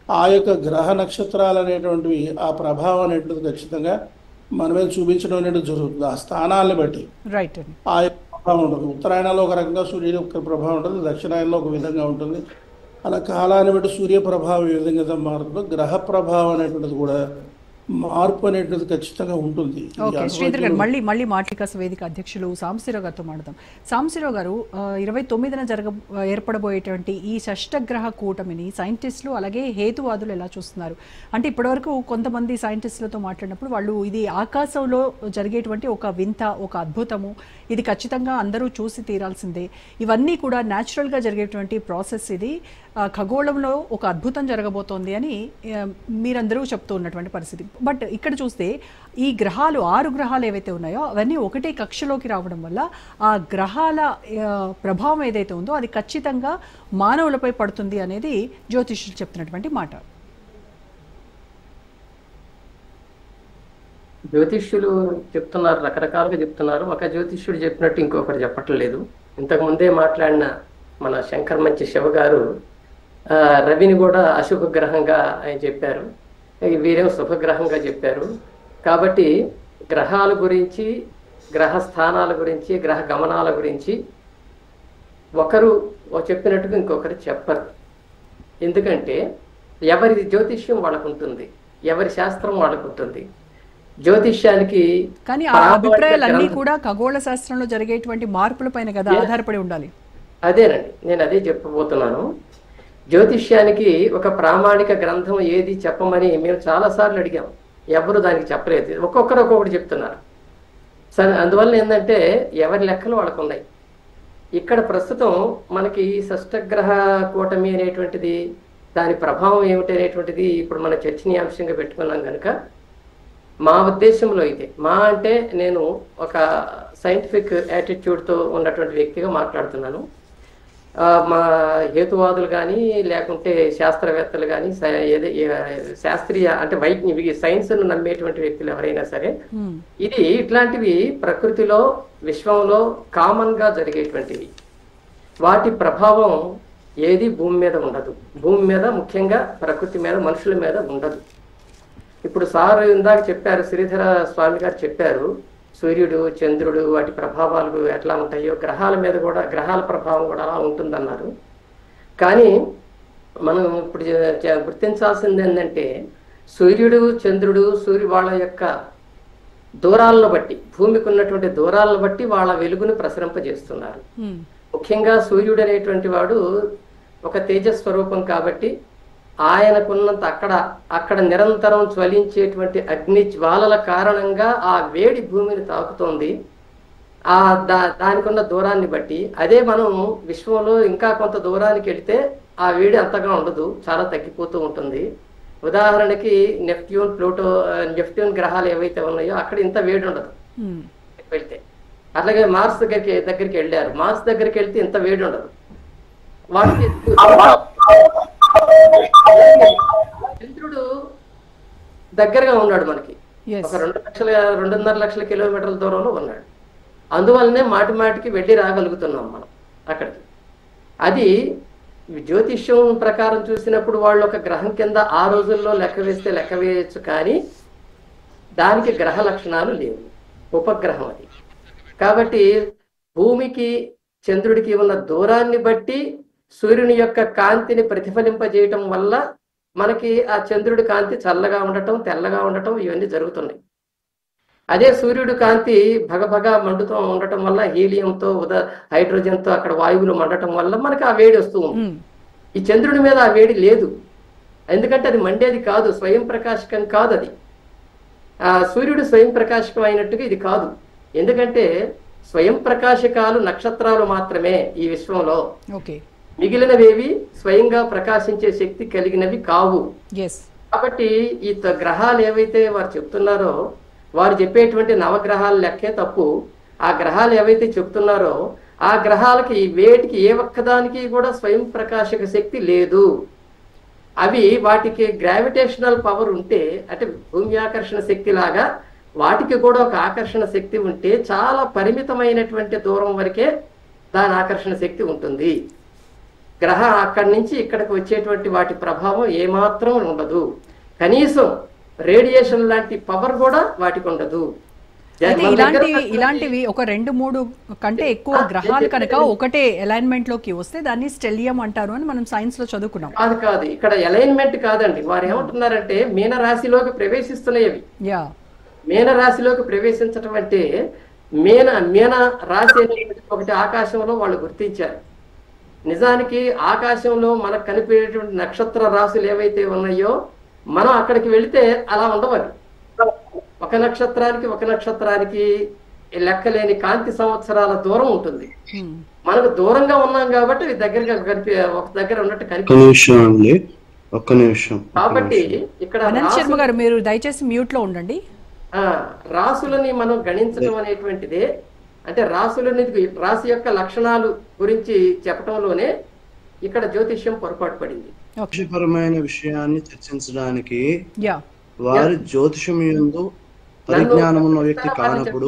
ఆ యొక్క గ్రహ నక్షత్రాలు అనేటువంటివి ఆ ప్రభావం అనేటువంటిది ఖచ్చితంగా మన మీద చూపించడం అనేది జరుగుతుంది. ఆ స్థానాన్ని బట్టి ఆ యొక్క ప్రభావం ఉంటుంది. ఉత్తరాయణంలో ఒక రకంగా సూర్యుడి యొక్క ప్రభావం ఉంటుంది, దక్షిణాయనంలో ఒక విధంగా ఉంటుంది. అలా కాలాన్ని బట్టి సూర్య ప్రభావం ఏ విధంగా మారుతుందో గ్రహ ప్రభావం అనేటువంటిది కూడా మార్పు అనేటువంటిది ఖచ్చితంగా ఉంటుంది.
ఓకే శ్రీధర్ గారు, మళ్ళీ మాటలికాస వేదిక అధ్యక్షులు సాంబశివరావు గారితో మాట్లాడదాం. సాంబశివరావు గారు, 29న ఏర్పడబోయేటువంటి ఈ షష్టగ్రహ కూటమిని సైంటిస్టులు అలాగే హేతువాదులు ఎలా చూస్తున్నారు? అంటే ఇప్పటివరకు కొంతమంది సైంటిస్టులతో మాట్లాడినప్పుడు వాళ్ళు ఇది ఆకాశంలో జరిగేటువంటి ఒక వింత, ఒక అద్భుతము, ఇది ఖచ్చితంగా అందరూ చూసి తీరాల్సిందే, ఇవన్నీ కూడా న్యాచురల్గా జరిగేటువంటి ప్రాసెస్, ఇది ఖగోళంలో ఒక అద్భుతం జరగబోతోంది అని మీరందరూ చెప్తూ ఉన్నటువంటి పరిస్థితి. బట్ ఇక్కడ చూస్తే ఈ గ్రహాలు 6 గ్రహాలు ఏవైతే ఉన్నాయో అవన్నీ ఒకటే కక్షలోకి రావడం వల్ల ఆ గ్రహాల ప్రభావం ఏదైతే ఉందో అది ఖచ్చితంగా మానవులపై పడుతుంది అనేది జ్యోతిష్యులు చెప్తున్నటువంటి మాట.
జ్యోతిష్యులు చెప్తున్నారు, రకరకాలుగా చెప్తున్నారు. ఒక జ్యోతిష్యుడు చెప్పినట్టు ఇంకొకరు చెప్పట్లేదు. ఇంతకు ముందే మాట్లాడిన మన శంకర్ మంచి శివ గారు రవిని కూడా అశుభ గ్రహంగా ఆయన చెప్పారు, వీరేమో శుభగ్రహంగా చెప్పారు. కాబట్టి గ్రహాల గురించి, గ్రహ స్థానాల గురించి, గ్రహ గమనాల గురించి ఒకరు చెప్పినట్టుగా ఇంకొకరు చెప్పరు. ఎందుకంటే ఎవరి జ్యోతిష్యం వాళ్ళకు ఉంటుంది, ఎవరి శాస్త్రం వాళ్ళకు ఉంటుంది. జ్యోతిష్యానికి
కానీ ఆ అభిప్రాయాలన్నీ కూడా ఖగోళ శాస్త్రంలో జరిగేటువంటి మార్పుల పైన కదా ఆధారపడి ఉండాలి.
అదేనండి, నేను అదే చెప్పబోతున్నాను. జ్యోతిష్యానికి ఒక ప్రామాణిక గ్రంథం ఏది చెప్పమని మేము చాలాసార్లు అడిగాం, ఎవరు దానికి చెప్పలేదు. ఒక్కొక్కరు ఒక్కొక్కటి చెప్తున్నారు. సరే, అందువల్ల ఏంటంటే ఎవరి లెక్కలు వాళ్ళకు ఉన్నాయి. ఇక్కడ ప్రస్తుతం మనకి షష్టగ్రహ కూటమి అనేటువంటిది, దాని ప్రభావం ఏమిటి అనేటువంటిది ఇప్పుడు మన చర్చనీయాంశంగా పెట్టుకున్నాం కనుక మా ఉద్దేశంలో అయితే, అంటే నేను ఒక సైంటిఫిక్ యాటిట్యూడ్తో ఉన్నటువంటి వ్యక్తిగా మాట్లాడుతున్నాను. మా హేతువాదులు కానీ లేకుంటే శాస్త్రవేత్తలు కానీ శాస్త్రీయ అంటే సైన్స్ను నమ్మేటువంటి వ్యక్తులు ఎవరైనా సరే, ఇది ఇట్లాంటివి ప్రకృతిలో విశ్వంలో కామన్ గా జరిగేటువంటివి. వాటి ప్రభావం ఏది భూమి మీద ఉండదు. భూమి మీద ముఖ్యంగా ప్రకృతి మీద, మనుషుల మీద ఉండదు. ఇప్పుడు సార్ ఇందాక చెప్పారు, శ్రీధర స్వామి గారు చెప్పారు, సూర్యుడు చంద్రుడు వాటి ప్రభావాలు ఎట్లా ఉంటాయో గ్రహాల మీద కూడా, గ్రహాల ప్రభావం కూడా అలా ఉంటుందన్నారు. కానీ మనం ఇప్పుడు గుర్తించాల్సింది ఏంటంటే సూర్యుడు చంద్రుడు వాళ్ళ యొక్క దూరాలను బట్టి, భూమికి ఉన్నటువంటి దూరాలను బట్టి వాళ్ళ వెలుగును ప్రసరింపజేస్తున్నారు. ముఖ్యంగా సూర్యుడు అనేటువంటి వాడు ఒక తేజస్వరూపం కాబట్టి ఆయనకున్నంత అక్కడ నిరంతరం జ్వలించేటువంటి అగ్ని జ్వాలల కారణంగా ఆ వేడి భూమిని తాకుతోంది. దానికి ఉన్న దూరాన్ని బట్టి. అదే మనం విశ్వంలో ఇంకా కొంత దూరానికి వెళితే ఆ వేడి అంతగా ఉండదు, చాలా తగ్గిపోతూ ఉంటుంది. ఉదాహరణకి నెప్ట్యూన్ గ్రహాలు ఏవైతే ఉన్నాయో అక్కడ ఇంత వేడి ఉండదు వెళ్తే. అట్లాగే మార్స్ దగ్గరికి వెళ్ళారు, మార్స్ దగ్గరికి వెళ్తే ఇంత వేడి ఉండదు. వాటికి చంద్రుడు దగ్గరగా ఉన్నాడు మనకి, ఒక 2.5 లక్షల కిలోమీటర్ల దూరంలో ఉన్నాడు. అందువల్లనే మాటికి వెళ్ళి రాగలుగుతున్నాం మనం అక్కడికి. అది జ్యోతిష్యం ప్రకారం చూసినప్పుడు వాళ్ళు ఒక గ్రహం కింద ఆ రోజుల్లో లెక్క వేయచ్చు, కానీ దానికి గ్రహ లక్షణాలు లేవు, ఉపగ్రహం అది. కాబట్టి భూమికి చంద్రుడికి ఉన్న దూరాన్ని బట్టి సూర్యుని యొక్క కాంతిని ప్రతిఫలింపజేయటం వల్ల మనకి ఆ చంద్రుడి కాంతి చల్లగా ఉండటం, తెల్లగా ఉండటం ఇవన్నీ జరుగుతున్నాయి. అదే సూర్యుడి కాంతి భగభగ మండుతూ ఉండటం వల్ల హీలియంతో హైడ్రోజన్తో అక్కడ వాయువులు మండటం వల్ల మనకి ఆ వేడి వస్తూ ఉంది. ఈ చంద్రుడి మీద ఆ వేడి లేదు, ఎందుకంటే అది మండేది కాదు, స్వయం ప్రకాశకం కాదు. అది సూర్యుడు స్వయం ప్రకాశకం అయినట్టుగా ఇది కాదు. ఎందుకంటే స్వయం ప్రకాశకాలు నక్షత్రాలు మాత్రమే ఈ విశ్వంలో, మిగిలినవేవి స్వయంగా ప్రకాశించే శక్తి కలిగినవి కావు. కాబట్టి ఈ గ్రహాలు ఏవైతే వారు చెప్తున్నారో, వారు చెప్పేటువంటి నవగ్రహాల లెక్కే తప్పు. ఆ గ్రహాలు ఏవైతే చెప్తున్నారో ఆ గ్రహాలకి వేటికి ఏ ఒక్కదానికి కూడా స్వయం ప్రకాశక శక్తి లేదు. అవి వాటికి గ్రావిటేషనల్ పవర్ ఉంటే, అంటే భూమి ఆకర్షణ శక్తి లాగా వాటికి కూడా ఒక ఆకర్షణ శక్తి ఉంటే చాలా పరిమితమైనటువంటి దూరం వరకే దాని ఆకర్షణ శక్తి ఉంటుంది. గ్రహం అక్కడి నుంచి ఇక్కడికి వచ్చేటువంటి వాటి ప్రభావం ఏమాత్రం ఉండదు. కనీసం రేడియేషన్ లాంటి పవర్ కూడా వాటికి ఉండదు.
అయితే ఇలాంటివి ఒక 2-3 కంటే ఎక్కువ గ్రహాలు కనుక ఒకటే అలైన్మెంట్ లోకి వస్తే దాన్ని స్టెలియం అంటారు అని మనం సైన్స్ లో చదువుకున్నాం.
అది కాదు, ఇక్కడ అలైన్మెంట్ కాదండి. వారు ఏమంటున్నారంటే మీన రాశిలోకి ప్రవేశిస్తున్నాయి. మీన రాశిలోకి ప్రవేశించటం అంటే మీన రాశి అనేటువంటి ఒకటి ఆకాశంలో వాళ్ళు గుర్తించారు. నిజానికి ఆకాశంలో మనకు కనిపించేటువంటి నక్షత్ర రాశులు ఏవైతే ఉన్నాయో మనం అక్కడికి వెళితే అలా ఉండవాలి. ఒక నక్షత్రానికి లెక్కలేని కాంతి సంవత్సరాల దూరం ఉంటుంది. మనకు దూరంగా ఉన్నాం కాబట్టి దగ్గరగా ఒక దగ్గర ఉన్నట్టు కనిపిస్తుంది. కాబట్టి ఇక్కడ
అనంత్ శర్మ గారు మీరు దయచేసి మ్యూట్ లో ఉండండి.
రాసులని మనం గణించడం అనేటువంటిదే, అంటే రాశి యొక్క లక్షణాలు గురించి చెప్పటంలోనే ఇక్కడ జ్యోతిష్యం పొరపాటు పడింది.
జ్యోతిషపరమైన విషయాన్ని చర్చించడానికి వారి జ్యోతిషం యందు పరిజ్ఞానం ఉన్న వ్యక్తి కానప్పుడు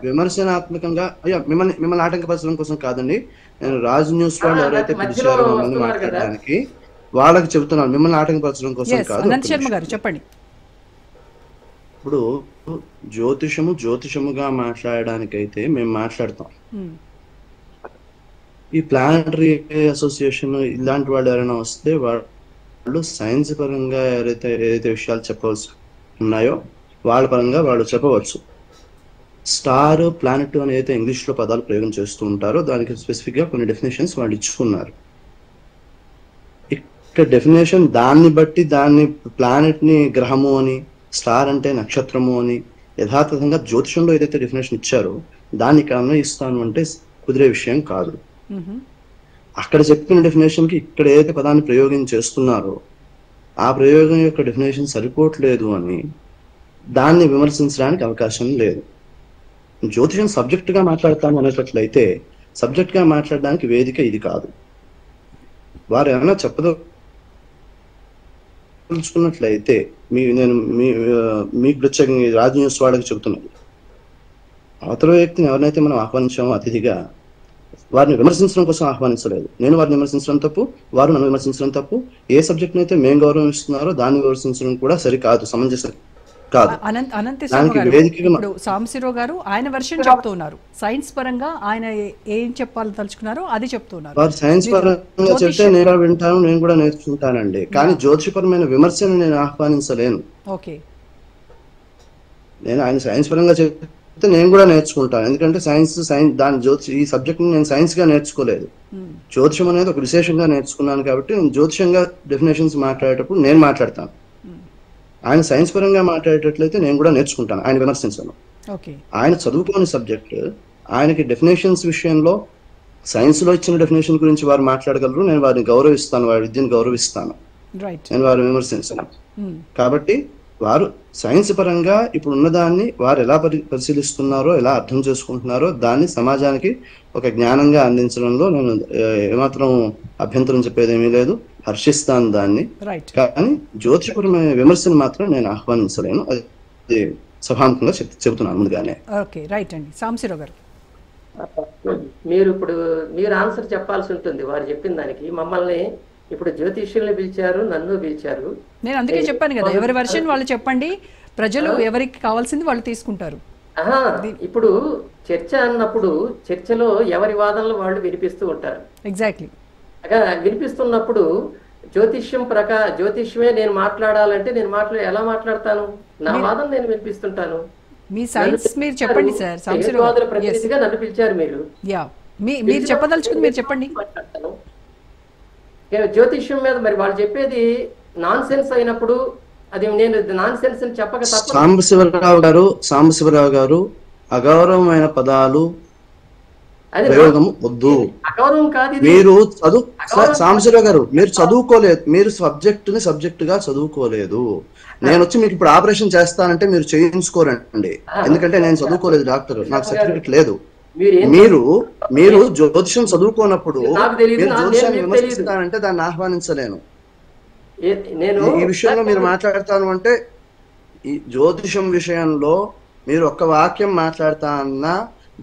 విమర్శనాత్మకంగా మిమ్మల్ని ఆటంకపరచడం కోసం కాదండి, నేను రాజ్ న్యూస్ వాళ్ళు ఎవరైతే పిలిచారో మమ్మల్ని మాట్లాడడానికి వాళ్ళకి చెబుతున్నాను, మిమ్మల్ని ఆటంకపరచడం కోసం కాదు.
అనంత్ శర్మ గారు చెప్పండి.
ఇప్పుడు జ్యోతిషముగా మాట్లాడడానికైతే మేము మాట్లాడతాం. ఈ ప్లానటరీ అసోసియేషన్ ఇలాంటి వాళ్ళు ఎవరైనా వస్తే వాళ్ళు సైన్స్ పరంగా ఏదైతే విషయాలు చెప్పవలసి ఉన్నాయో వాళ్ళ పరంగా వాళ్ళు చెప్పవచ్చు. స్టార్, ప్లానెట్ అని అయితే ఇంగ్లీష్ లో పదాలు ప్రయోగం చేస్తూ ఉంటారో దానికి స్పెసిఫిక్ గా కొన్ని డెఫినేషన్స్ వాళ్ళు ఇచ్చుకున్నారు. ఇక్కడ డెఫినేషన్ దాన్ని బట్టి దాన్ని ప్లానెట్ ని గ్రహము అని, స్టార్ అంటే నక్షత్రము అని యథాతథంగా జ్యోతిషంలో ఏదైతే డెఫినేషన్ ఇచ్చారో దాన్ని ఇక్కడ అన్వయిస్తాను అంటే కుదిరే విషయం కాదు. అక్కడ చెప్పిన డెఫినేషన్ కి ఇక్కడ ఏదైతే పదాన్ని ప్రయోగం చేస్తున్నారో ఆ ప్రయోగం యొక్క డెఫినేషన్ సరిపోవట్లేదు అని దాన్ని విమర్శించడానికి అవకాశం లేదు. జ్యోతిషం సబ్జెక్ట్ గా మాట్లాడతాము అనేటట్లయితే సబ్జెక్ట్ గా మాట్లాడడానికి వేదిక ఇది కాదు. వారు ఏమైనా చెప్పదలుచుకున్నట్లయితే నేను మీకు ప్రత్యేకంగా రాజ్ న్యూస్ వాళ్ళకి చెబుతున్నాను, అవతల వ్యక్తిని ఎవరినైతే మనం ఆహ్వానించామో అతిథిగా వారిని విమర్శించడం కోసం ఆహ్వానించలేదు. నేను వారిని విమర్శించడం తప్పు, వారు నన్ను విమర్శించడం తప్పు. ఏ సబ్జెక్ట్ అయితే మేము గౌరవిస్తున్నారో దాన్ని విమర్శించడం కూడా సరికాదు, సమంజసం కాదు.
ఇప్పుడు సాంబశివరావు గారు ఆయన వర్షన్ చెప్తున్నారు, సైన్స్ పరంగా ఆయన ఏం చెప్పాలదలుచుకున్నారో అది చెప్తున్నారు.
వారు సైన్స్ పరంగా చెప్తే నేను వింటాను, నేను కూడా నేర్చుకుంటానండి. కానీ జ్యోతిషపరమైన విమర్శను నేను ఆహ్వానించలేను. నేను ఆయన సైన్స్ పరంగా చెప్తే నేను కూడా నేర్చుకుంటాను. ఎందుకంటే సైన్స్ దాని ఈ సబ్జెక్ట్ నేను సైన్స్ గా నేర్చుకోలేదు, జ్యోతిషం అనేది ఒక విశేషంగా నేర్చుకున్నాను. కాబట్టి నేను జ్యోతిషంగా డెఫినేషన్స్ మాట్లాడేటప్పుడు నేను మాట్లాడతాను. ఆయన సైన్స్ పరంగా మాట్లాడేటట్లయితే నేను కూడా నేర్చుకుంటాను, ఆయన విమర్శించను. ఆయన చదువుకోని సబ్జెక్ట్, ఆయనకి డెఫినేషన్స్ విషయంలో సైన్స్ లో ఇచ్చిన డెఫినేషన్ గురించి వారు మాట్లాడగలరు, నేను వారిని గౌరవిస్తాను, వారి విద్యను గౌరవిస్తాను, నేను వారిని విమర్శించను. కాబట్టి వారు సైన్స్ పరంగా ఇప్పుడు ఉన్నదాన్ని వారు ఎలా పరిశీలిస్తున్నారో, ఎలా అర్థం చేసుకుంటున్నారో దాన్ని సమాజానికి ఒక జ్ఞానంగా అందించడంలో నేను ఏమాత్రం అభ్యంతరం చెప్పేదేమీ లేదు, హర్షిస్తాను దాన్ని. కానీ జ్యోతిషపరమైన విమర్శను మాత్రం నేను ఆహ్వానించలేను, అది సభాముఖంగా చెబుతున్నాను ముందుగానే.
మీరు ఆన్సర్ చెప్పాల్సి ఉంటుంది వారు చెప్పిన దానికి. మమ్మల్ని ఇప్పుడు జ్యోతిష్యుల్ని పిలిచారు, నన్ను పిలిచారు.
నేను అందుకే చెప్పాను కదా, ఎవరి వర్షన్ వాళ్ళు చెప్పండి, ప్రజలు ఎవరికి కావాల్సింది వాళ్ళు తీసుకుంటారు.
ఇప్పుడు చర్చ అన్నప్పుడు చర్చలో ఎవరి వాదనలు వాళ్ళు వినిపిస్తూ ఉంటారు.
ఎగ్జాక్ట్లీ.
వినిపిస్తున్నప్పుడు జ్యోతిష్యమే నేను మాట్లాడాలంటే నేను ఎలా మాట్లాడతాను? నా వాదన నేను వినిపిస్తుంటాను.
మీ సైన్స్ మీరు చెప్పండి సార్.
ప్రతినిధిగా నన్ను పిలిచారు మీరు.
మీరు చెప్పదలుచుకుంది మీరు చెప్పండి.
జ్యోతిష్యం మీద మరి వాళ్ళు చెప్పేది నాన్ సెన్స్ అయినప్పుడు అది నేను నాన్ సెన్స్ అని చెప్పక తప్ప.
సాంబశివరావు గారు అగౌరవమైన పదాలు ప్రయోగం వద్దు.
అగౌరవం కాదు.
మీరు సాంబశివరావు గారు మీరు చదువుకోలేదు, మీరు సబ్జెక్ట్ గా చదువుకోలేదు. నేను వచ్చి మీకు ఇప్పుడు ఆపరేషన్ చేస్తానంటే మీరు చేయించుకోరండి, ఎందుకంటే నేను చదువుకోలేదు డాక్టర్, నాకు సర్టిఫికెట్ లేదు. మీరు జ్యోతిషం చదువుకోనప్పుడు
నాకు తెలియదు,
మీరు జ్యోతిషాన్ని
నాకు
విమర్శిస్తానంటే దాన్ని ఆహ్వానించలేను.
నేను
ఈ విషయంలో మీరు మాట్లాడతాను అంటే ఈ జ్యోతిషం విషయంలో మీరు ఒక్క వాక్యం మాట్లాడతా అన్నా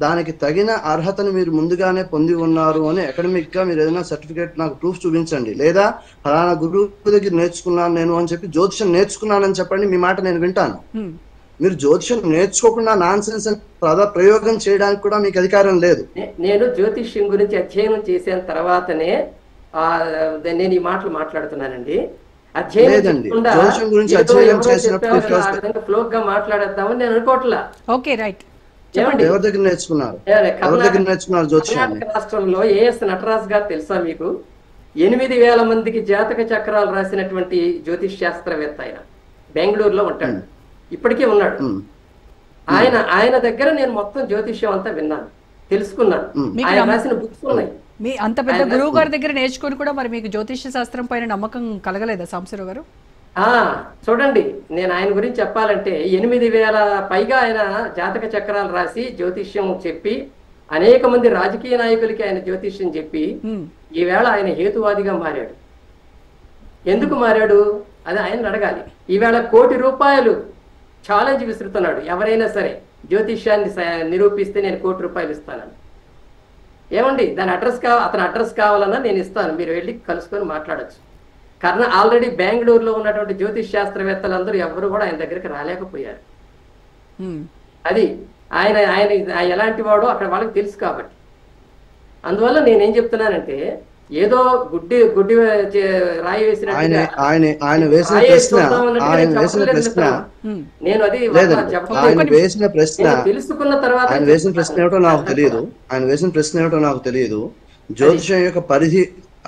దానికి తగిన అర్హతను మీరు ముందుగానే పొంది ఉన్నారు అని అకాడమిక్ గా మీరు ఏదైనా సర్టిఫికేట్ నాకు ప్రూఫ్ చూపించండి. లేదా ఫలానా గురువు దగ్గర నేర్చుకున్నాను నేను అని చెప్పి జ్యోతిషం నేర్చుకున్నానని చెప్పండి, మీ మాట నేను వింటాను. మీరు జ్యోతిషం నేర్చుకోకుండా నాన్ సెన్స్ ప్రయోగం చేయడానికి కూడా మీకు అధికారం లేదు.
నేను జ్యోతిష్యం గురించి అధ్యయనం చేసిన తర్వాతనే నేను ఈ మాటలు మాట్లాడుతున్నానండి.
లేదండి, జ్యోతిషం గురించి అధ్యయనం చేసినప్పుడు
ఫ్లోక్ గా మాట్లాడేద్దామని నేను అనుకోవట్లా.
Okay, right.
ఎవరి దగ్గర నేర్చుకున్నారు? ఎవరి దగ్గర నేర్చుకున్నారు జ్యోతిషాన్ని?
కర్ణాటక రాష్ట్రంలో ఏఎస్ నటరాజ్ గారు తెలుసా మీకు? 8,000 మందికి జాతక చక్రాలు రాసినటువంటి జ్యోతిష్ శాస్త్రవేత్త. ఆయన బెంగళూరులో ఉంటాడు, ఇప్పటికే ఉన్నాడు. ఆయన దగ్గర నేను మొత్తం జ్యోతిష్యం అంతా విన్నాను, తెలుసుకున్నాను. ఆయన రాసిన బుక్స్ ఉన్నాయి.
మీ అంత పెద్ద గురువు గారి దగ్గర నేర్చుకుని కూడా మరి మీకు జ్యోతిష్య శాస్త్రం పైన నమ్మకం కలగలేదా సాంబశివరావు గారు?
చూడండి, నేను ఆయన గురించి చెప్పాలంటే 8,000 పైగా ఆయన జాతక చక్రాలు రాసి జ్యోతిష్యం చెప్పి అనేక మంది రాజకీయ నాయకులకి ఆయన జ్యోతిష్యం చెప్పి ఈవేళ ఆయన హేతువాదిగా మారాడు. ఎందుకు మారాడు అది ఆయన అడగాలి. ఈవేళ ₹1 కోటి ఛాలెంజ్ విసురుతున్నాడు. ఎవరైనా సరే జ్యోతిష్యాన్ని నిరూపిస్తే నేను ₹1 కోటి ఇస్తానని. ఏమండి, దాని అతని అడ్రస్ కావాలన్నా నేను ఇస్తాను, మీరు వెళ్ళి కలుసుకొని మాట్లాడచ్చు. ఆల్రెడీ బెంగళూరులో ఉన్నటువంటి జ్యోతిష్ శాస్త్రవేత్తలందరూ ఎవరు కూడా ఆయన దగ్గరికి రాలేకపోయారు. అది ఆయన ఎలాంటి వాడో అక్కడ వాళ్ళకి తెలుసు కాబట్టి. అందువల్ల నేనేం చెప్తున్నానంటే ఏదో గుడ్డి రాయి వేసిన
ఆయన వేసిన ప్రశ్న
తెలుసుకున్న తర్వాత
ఆయన వేసిన ప్రశ్న ఏమిటో నాకు తెలియదు. జ్యోతిషం యొక్క పరిధి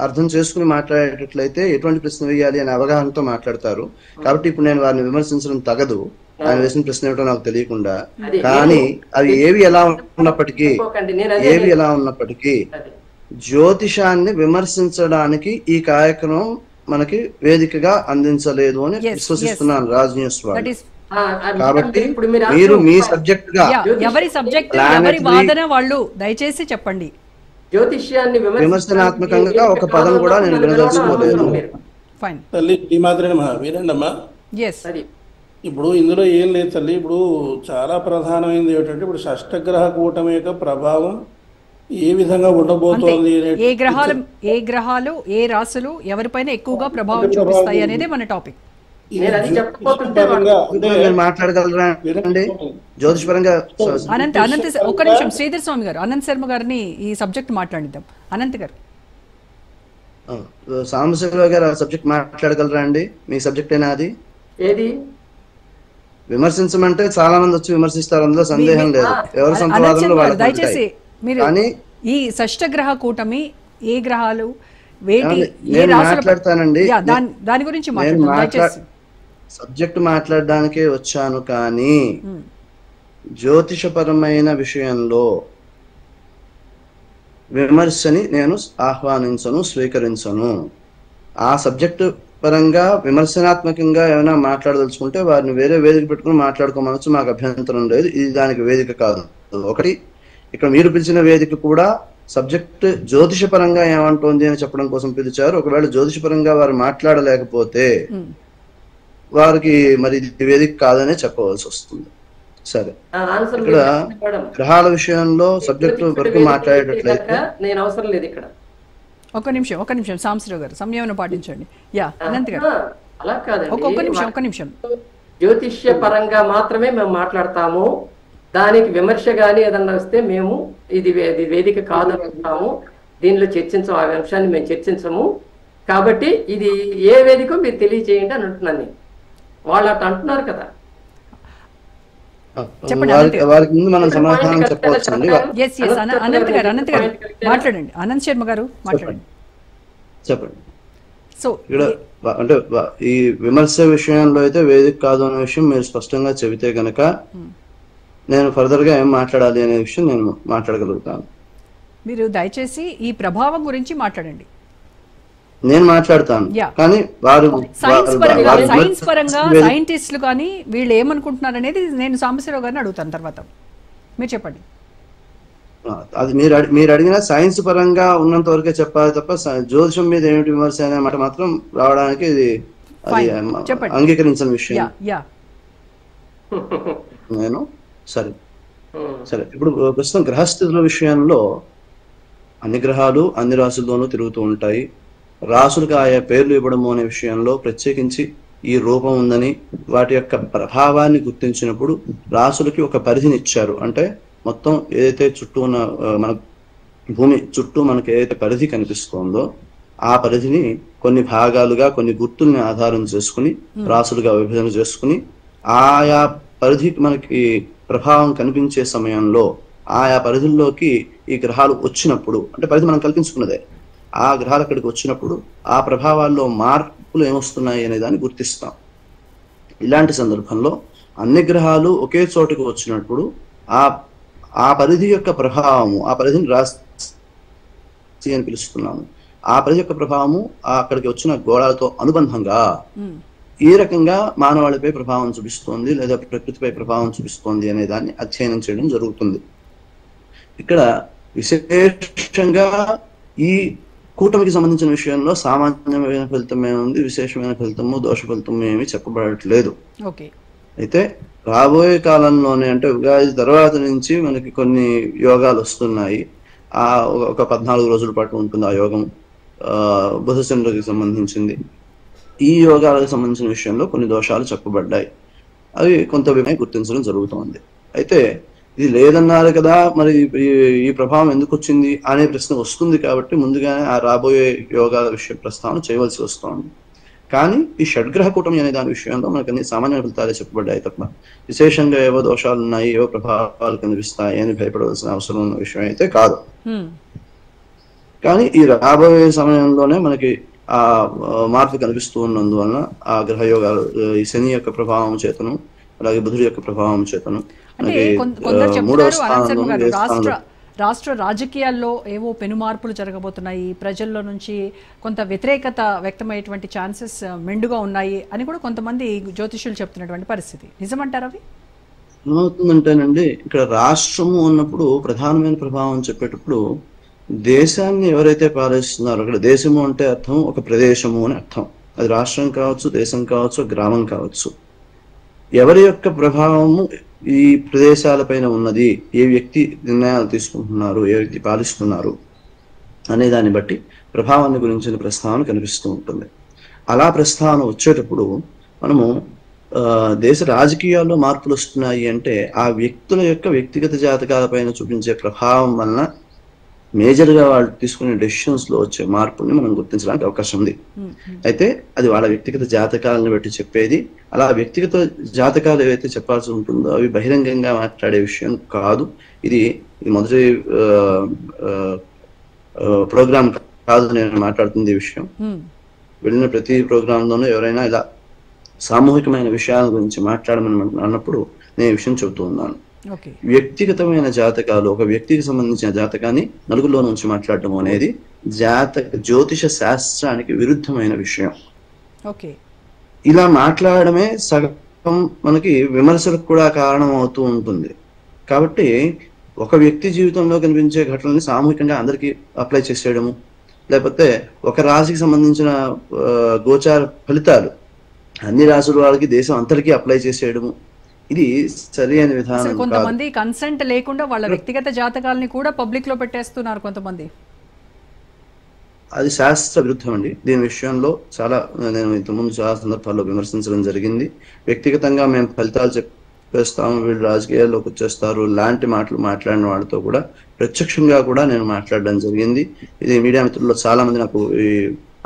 అర్థం చేసుకుని మాట్లాడేటట్లయితే ఎటువంటి ప్రశ్న వేయాలి అనే అవగాహనతో మాట్లాడతారు. కాబట్టి ఇప్పుడు నేను వారిని విమర్శించడం తగదు, ఆయన వేసిన ప్రశ్న ఏమిటో నాకు తెలియకుండా. కానీ అవి ఏవి ఎలా ఉన్నప్పటికీ జ్యోతిషాన్ని విమర్శించడానికి ఈ కార్యక్రమం మనకి వేదికగా అందించలేదు అని విశ్వసిస్తున్నాను రాజ్ న్యూస్ వాళ్ళు. కాబట్టి మీరు మీ సబ్జెక్ట్ గా
ఎవరి సబ్జెక్ట్ ఎవరి వాదన వాళ్ళు దయచేసి చెప్పండి.
జ్యోతిష్యాన్ని
విమర్శనాత్మకంగా ఒక పదం కూడా నేను వినదలుచుకోలేదు.
తల్లి ఈ మాత్రమే వినండమ్మా. ఇప్పుడు ఇందులో ఏం లేదు తల్లి. ఇప్పుడు చాలా ప్రధానమైనది ఏమిటంటే ఇప్పుడు షష్టగ్రహ కూటమి యొక్క ప్రభావం ఏ విధంగా ఉండబోతోంది,
ఏ గ్రహాలు ఏ రాశులు ఎవరిపైన ఎక్కువగా ప్రభావం చూపిస్తాయి అనేది మన టాపిక్.
మాట్లాడగలరా అండి జ్యోతిషపరంగా?
అనంత్ ఒక్క నిమిషం, శ్రీధర్ స్వామి గారు, అనంత్ శర్మ గారిని ఈ సబ్జెక్ట్ మాట్లాడిద్దాం. అనంత్ గారు,
సాంబశివరావు గారు ఆ సబ్జెక్ట్ మాట్లాడగలరా అండి? మీ సబ్జెక్ట్ అయినా అది
ఏది?
విమర్శించమంటే చాలా మంది వచ్చి విమర్శిస్తారు, అందులో సందేహం లేదు. ఎవరి సొంత వాదనలు వాళ్ళకి.
దయచేసి మీరు ఈ షష్టగ్రహ కూటమి ఏ గ్రహాలు
మాట్లాడతానండి,
దాని గురించి
సబ్జెక్ట్ మాట్లాడడానికే వచ్చాను. కానీ జ్యోతిషపరమైన విషయంలో విమర్శని నేను ఆహ్వానించను, స్వీకరించను. ఆ సబ్జెక్టు పరంగా విమర్శనాత్మకంగా ఏమైనా మాట్లాడదలుచుకుంటే వారిని వేరే వేదిక పెట్టుకుని మాట్లాడుకోమనొచ్చు, మాకు అభ్యంతరం లేదు. ఇది దానికి వేదిక కాదు. ఒకటి, ఇక్కడ మీరు పిలిచిన వేదిక కూడా సబ్జెక్ట్ జ్యోతిషపరంగా ఏమంటోంది అని చెప్పడం కోసం పిలిచారు. ఒకవేళ జ్యోతిషపరంగా వారు మాట్లాడలేకపోతే వారికి మరి వేదిక కాదనే చెప్పవలసి వస్తుంది. సరే, ఇక్కడ గ్రహాల విషయంలో సబ్జెక్టు వరకు మాట్లాడేటట్లయితే
నేను అవసరం లేదు. ఇక్కడ
ఒక నిమిషం సాంబశివరావు గారు సంయమనం పాటించండి. అనంత్ గారు
అలా కాదండి,
ఒక నిమిషం.
జ్యోతిష్య పరంగా మాత్రమే మేము మాట్లాడతాము. దానికి విమర్శ గానీ ఏదన్నా వస్తే మేము ఇది వేదిక కాదనుకుంటాము, దీనిలో చర్చించము, ఆ అంశాన్ని మేము చర్చించము. కాబట్టి ఇది ఏ వేదిక మీరు తెలియజేయండి అని అంటున్నాను నేను. వాళ్ళు అట్లా అంటున్నారు కదా.
వారికి ముందు మనం సమాధానం చెప్పవచ్చండి.
అనంత్ గారు మాట్లాడండి. అనంత్ శర్మ గారు మాట్లాడండి.
చెప్పండి. సో ఇక్కడ అంటే ఈ విమర్శ విషయంలో అయితే వేదిక కాదు అనే విషయం మీరు స్పష్టంగా చెబితే గనక నేను ఫర్దర్ గా ఏం మాట్లాడాలి అనే విషయం నేను మాట్లాడగలుగుతాను.
మీరు దయచేసి ఈ ప్రభావం గురించి మాట్లాడండి.
నేను మాట్లాడతాను, కానీ వారు
సైన్స్ పరంగా సైంటిస్టులు కానీ వీళ్ళు ఏమనుకుంటున్నారు అనేది నేను సాంబశివరావు గారిని అడుగుతాను తర్వాత. మీరు చెప్పండి.
అది మీరు అడిగిన సైన్స్ పరంగా ఉన్నంత వరకే చెప్పాలి తప్ప జ్యోతిషం మీద ఏమిటి విమర్శ అనే మాట మాత్రం రావడానికి ఇది అది
చెప్పండి.
అంగీకరించిన విషయం.
యా
నేను సరే ఇప్పుడు ప్రస్తుతం గ్రహస్థితుల విషయంలో అన్ని గ్రహాలు అన్ని రాశుల్లోనూ తిరుగుతూ ఉంటాయి. రాసులకు ఆయా పేర్లు ఇవ్వడము అనే విషయంలో ప్రత్యేకించి ఈ రూపం ఉందని వాటి యొక్క ప్రభావాన్ని గుర్తించినప్పుడు రాసులకి ఒక పరిధిని ఇచ్చారు. అంటే మొత్తం ఏదైతే చుట్టూ ఉన్న మన భూమి చుట్టూ మనకి ఏదైతే పరిధి కనిపిస్తోందో ఆ పరిధిని కొన్ని భాగాలుగా కొన్ని గుర్తుల్ని ఆధారం చేసుకుని రాసులుగా విభజన చేసుకుని ఆయా పరిధికి మనకి ప్రభావం కనిపించే సమయంలో ఆయా పరిధుల్లోకి ఈ గ్రహాలు వచ్చినప్పుడు, అంటే పరిధి మనం కల్పించుకున్నదే, ఆ గ్రహాలు అక్కడికి వచ్చినప్పుడు ఆ ప్రభావాల్లో మార్పులు ఏమొస్తున్నాయి అనే దాన్ని గుర్తిస్తాం. ఇలాంటి సందర్భంలో అన్ని గ్రహాలు ఒకే చోటుకు వచ్చినప్పుడు ఆ పరిధి యొక్క ప్రభావము, ఆ పరిధిని రాశి అని పిలుస్తున్నాము, ఆ పరిధి యొక్క ప్రభావము అక్కడికి వచ్చిన గోళాలతో అనుబంధంగా ఏ రకంగా మానవాళిపై ప్రభావం చూపిస్తోంది లేదా ప్రకృతిపై ప్రభావం చూపిస్తోంది అనే దాన్ని అధ్యయనం చేయడం జరుగుతుంది. ఇక్కడ విశేషంగా ఈ కూటమికి సంబంధించిన విషయంలో సామాన్యమైన ఫలితమే ఉంది, విశేషమైన ఫలితము దోష ఫలితము ఏమి చెప్పబడట్లేదు. అయితే రాబోయే కాలంలోనే అంటే ఉగాది తర్వాత నుంచి మనకి కొన్ని యోగాలు వస్తున్నాయి. ఒక 14 రోజుల పాటు ఉంటుంది ఆ యోగం, బుధ చంద్రుడికి సంబంధించింది. ఈ యోగాలకు సంబంధించిన విషయంలో కొన్ని దోషాలు చెప్పబడ్డాయి, అవి కొంత గుర్తించడం జరుగుతోంది. అయితే ఇది లేదన్నారు కదా, మరి ఈ ప్రభావం ఎందుకు వచ్చింది అనే ప్రశ్న వస్తుంది. కాబట్టి ముందుగానే ఆ రాబోయే యోగాల విషయ ప్రస్తావన చేయవలసి వస్తోంది. కానీ ఈ షడ్గ్రహ కూటమి అనే దాని విషయంలో మనకు అన్ని సామాన్య ఫలితాలే చెప్పబడ్డాయి తప్ప విశేషంగా ఏవో దోషాలు ఉన్నాయి, ఏవో ప్రభావాలు కనిపిస్తాయి అని భయపడవలసిన అవసరం ఉన్న విషయం అయితే కాదు. కానీ ఈ రాబోయే సమయంలోనే మనకి ఆ మార్పు కనిపిస్తూ ఉన్నందువలన ఆ గ్రహయోగాలు ఈ శని యొక్క ప్రభావం చేతను అలాగే బుధుడి యొక్క ప్రభావం చేతను మూడవ స్థానంలో
రాష్ట్ర రాజకీయాల్లో ఏవో పెను మార్పులు జరగబోతున్నాయి, ప్రజల్లో నుంచి కొంత వ్యతిరేకత వ్యక్తమయ్యేటువంటి ఛాన్సెస్ మెండుగా ఉన్నాయి అని కూడా కొంతమంది జ్యోతిష్యులు చెప్తున్నటువంటి పరిస్థితి నిజమంటారు. అవి
ఏమవుతుందంటేనండి, ఇక్కడ రాష్ట్రము ఉన్నప్పుడు ప్రధానమైన ప్రభావం చెప్పేటప్పుడు దేశాన్ని ఎవరైతే పాలిస్తున్నారో, అక్కడ దేశము అంటే అర్థం ఒక ప్రదేశము అని అర్థం. అది రాష్ట్రం కావచ్చు, దేశం కావచ్చు, గ్రామం కావచ్చు. ఎవరి యొక్క ప్రభావము ఈ ప్రదేశాలపైన ఉన్నది, ఏ వ్యక్తి నిర్ణయాలు తీసుకుంటున్నారు, ఏ వ్యక్తి పాలిస్తున్నారు అనే దాన్ని బట్టి ప్రభావాన్ని గురించిన ప్రస్తావన కనిపిస్తూ ఉంటుంది. అలా ప్రస్తావన వచ్చేటప్పుడు మనము దేశ రాజకీయాల్లో మార్పులు వస్తున్నాయి అంటే ఆ వ్యక్తుల యొక్క వ్యక్తిగత జాతకాలపైన చూపించే ప్రభావం వలన మేజర్గా వాళ్ళు తీసుకునే డెసిషన్స్ లో వచ్చే మార్పుని మనం గుర్తించడానికి అవకాశం ఉంది. అయితే అది వాళ్ళ వ్యక్తిగత జాతకాలను బట్టి చెప్పేది. అలా వ్యక్తిగత జాతకాలు ఏవైతే చెప్పాల్సి ఉంటుందో అవి బహిరంగంగా మాట్లాడే విషయం కాదు. ఇది మొదటి ప్రోగ్రామ్ కాదు నేను మాట్లాడుతుంది ఈ విషయం. వెళ్ళిన ప్రతి ప్రోగ్రాంలోనూ ఎవరైనా ఇలా సామూహికమైన విషయాల గురించి మాట్లాడమని అన్నప్పుడు నేను ఈ విషయం చెబుతూ ఉన్నాను. వ్యక్తిగతమైన జాతకాలు, ఒక వ్యక్తికి సంబంధించిన జాతకాన్ని నలుగురిలో నుంచి మాట్లాడటం అనేది జ్యోతిష శాస్త్రానికి విరుద్ధమైన విషయం. ఇలా మాట్లాడమే సగం మనకి విమర్శలకు కూడా కారణం అవుతూ ఉంటుంది. కాబట్టి ఒక వ్యక్తి జీవితంలో కనిపించే ఘటనల్ని సామూహికంగా అందరికీ అప్లై చేసేయడము, లేకపోతే ఒక రాశికి సంబంధించిన గోచార ఫలితాలు అన్ని రాశుల వాళ్ళకి దేశం అంతటికీ అప్లై చేసేయడము, ఇది సరి అయిన విధానం.
కొంతమంది కన్సెంట్ లేకుండా వాళ్ళ వ్యక్తిగత జాతకాలని కూడా పబ్లిక్ లో పెట్టేస్తున్నారు కొంతమంది.
అది శాస్త్ర విరుద్ధం అండి. దీని విషయంలో నేను ఇంతకుముందు చాలా సందర్భాల్లో విమర్శించడం జరిగింది. వ్యక్తిగతంగా మేము ఫలితాలు చెప్పేస్తాము, వీళ్ళు రాజకీయాల్లోకి వచ్చేస్తారు లాంటి మాటలు మాట్లాడిన వాళ్ళతో కూడా ప్రత్యక్షంగా కూడా నేను మాట్లాడడం జరిగింది. ఇది మీడియా మిత్రుల్లో చాలా మంది నాకు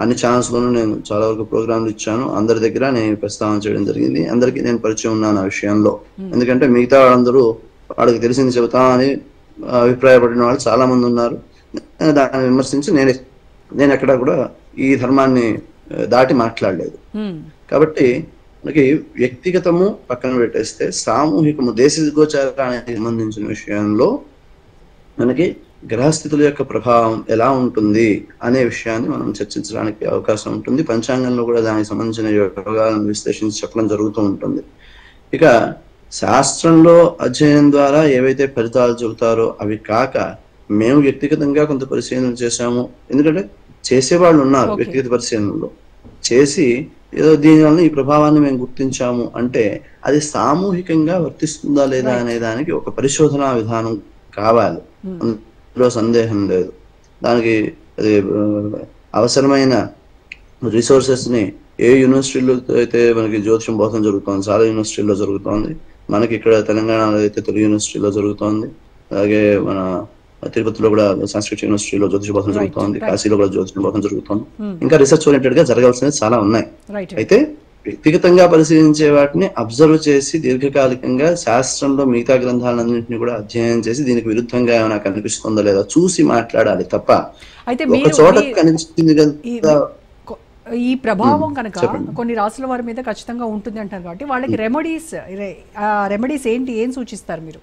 అన్ని ఛానల్స్లోనూ నేను చాలా వరకు ప్రోగ్రాంలు ఇచ్చాను. అందరి దగ్గర నేను ప్రస్తావన చేయడం జరిగింది. అందరికీ నేను పరిచయం ఉన్నాను ఆ విషయంలో. ఎందుకంటే మిగతా వాళ్ళందరూ వాళ్ళకి తెలిసింది చెబుతామని అభిప్రాయపడిన వాళ్ళు చాలా మంది ఉన్నారు. దాన్ని విమర్శించి నేను ఎక్కడ కూడా ఈ ధర్మాన్ని దాటి మాట్లాడలేదు. కాబట్టి మనకి వ్యక్తిగతము పక్కన పెట్టేస్తే సామూహికము దేశ గోచారానికి సంబంధించిన విషయంలో మనకి గ్రహస్థితుల యొక్క ప్రభావం ఎలా ఉంటుంది అనే విషయాన్ని మనం చర్చించడానికి అవకాశం ఉంటుంది. పంచాంగంలో కూడా దానికి సంబంధించిన యోగాలను విశ్లేషించి చెప్పడం జరుగుతూ ఉంటుంది. ఇక శాస్త్రంలో అధ్యయనం ద్వారా ఏవైతే ఫలితాలు చెబుతారో అవి కాక మేము వ్యక్తిగతంగా కొంత పరిశీలన చేశాము, ఎందుకంటే చేసేవాళ్ళు ఉన్నారు వ్యక్తిగత పరిశీలనలో చేసి ఏదో దీనివల్ల ఈ ప్రభావాన్ని మేము గుర్తించాము అంటే అది సామూహికంగా వర్తిస్తుందా లేదా అనే దానికి ఒక పరిశోధనా విధానం కావాలి, అందులో సందేహం లేదు. దానికి అది అవసరమైన రిసోర్సెస్ ని ఏ యూనివర్సిటీలో అయితే మనకి జ్యోతిషం బోధన జరుగుతోంది, చాలా యూనివర్సిటీల్లో జరుగుతోంది, మనకి ఇక్కడ తెలంగాణలో అయితే తెలుగు యూనివర్సిటీలో జరుగుతోంది, అలాగే మన తిరుపతిలో కూడా సంస్కృత యూనివర్సిటీలో జ్యోతిష బోధన జరుగుతోంది, కాశీలో కూడా జ్యోతిష బోధన జరుగుతోంది. ఇంకా రీసెర్చ్ ఓరియంటెడ్ గా జరగాల్సినవి చాలా ఉన్నాయి. అయితే వ్యక్తిగతంగా పరిశీలించే వాటిని అబ్జర్వ్ చేసి దీర్ఘకాలికంగా శాస్త్రంలో మిగతా గ్రంథాలన్నింటినీ కూడా అధ్యయనం చేసి దీనికి విరుద్ధంగా ఏమైనా కనిపిస్తుందా లేదా చూసి మాట్లాడాలి తప్ప ఒక చోట కనిపిస్తుంది కదా.
ఈ ప్రభావం కనుక కొన్ని రాసుల వారి మీద ఖచ్చితంగా ఉంటుంది అంటారు కాబట్టి వాళ్ళకి రెమెడీస్ ఏంటి, ఏం సూచిస్తారు మీరు?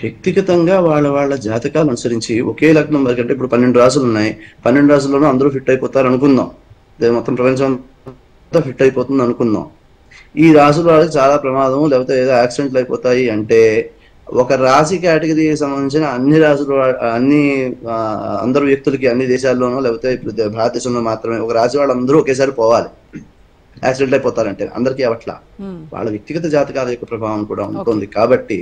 వ్యక్తిగతంగా వాళ్ళ జాతకాలు అనుసరించి ఒకే లగ్నం వరకు, అంటే ఇప్పుడు 12 రాసులు ఉన్నాయి, 12 రాసుల్లోనూ అందరూ ఫిట్ అయిపోతారు అనుకుందాం, మొత్తం ప్రపంచం అంతా ఫిట్ అయిపోతుంది అనుకుందాం. ఈ రాసుల వాళ్ళకి చాలా ప్రమాదం లేకపోతే ఏదో యాక్సిడెంట్లు అయిపోతాయి అంటే ఒక రాశి కేటగిరీకి సంబంధించిన అన్ని రాసులు అందరు వ్యక్తులకి అన్ని దేశాల్లోనూ లేకపోతే భారతదేశంలో మాత్రమే ఒక రాశి వాళ్ళందరూ ఒకేసారి పోవాలి, యాక్సిడెంట్ అయిపోతారంటే అందరికీ అవట్లా వాళ్ళ వ్యక్తిగత జాతకాల యొక్క ప్రభావం కూడా ఉంటుంది. కాబట్టి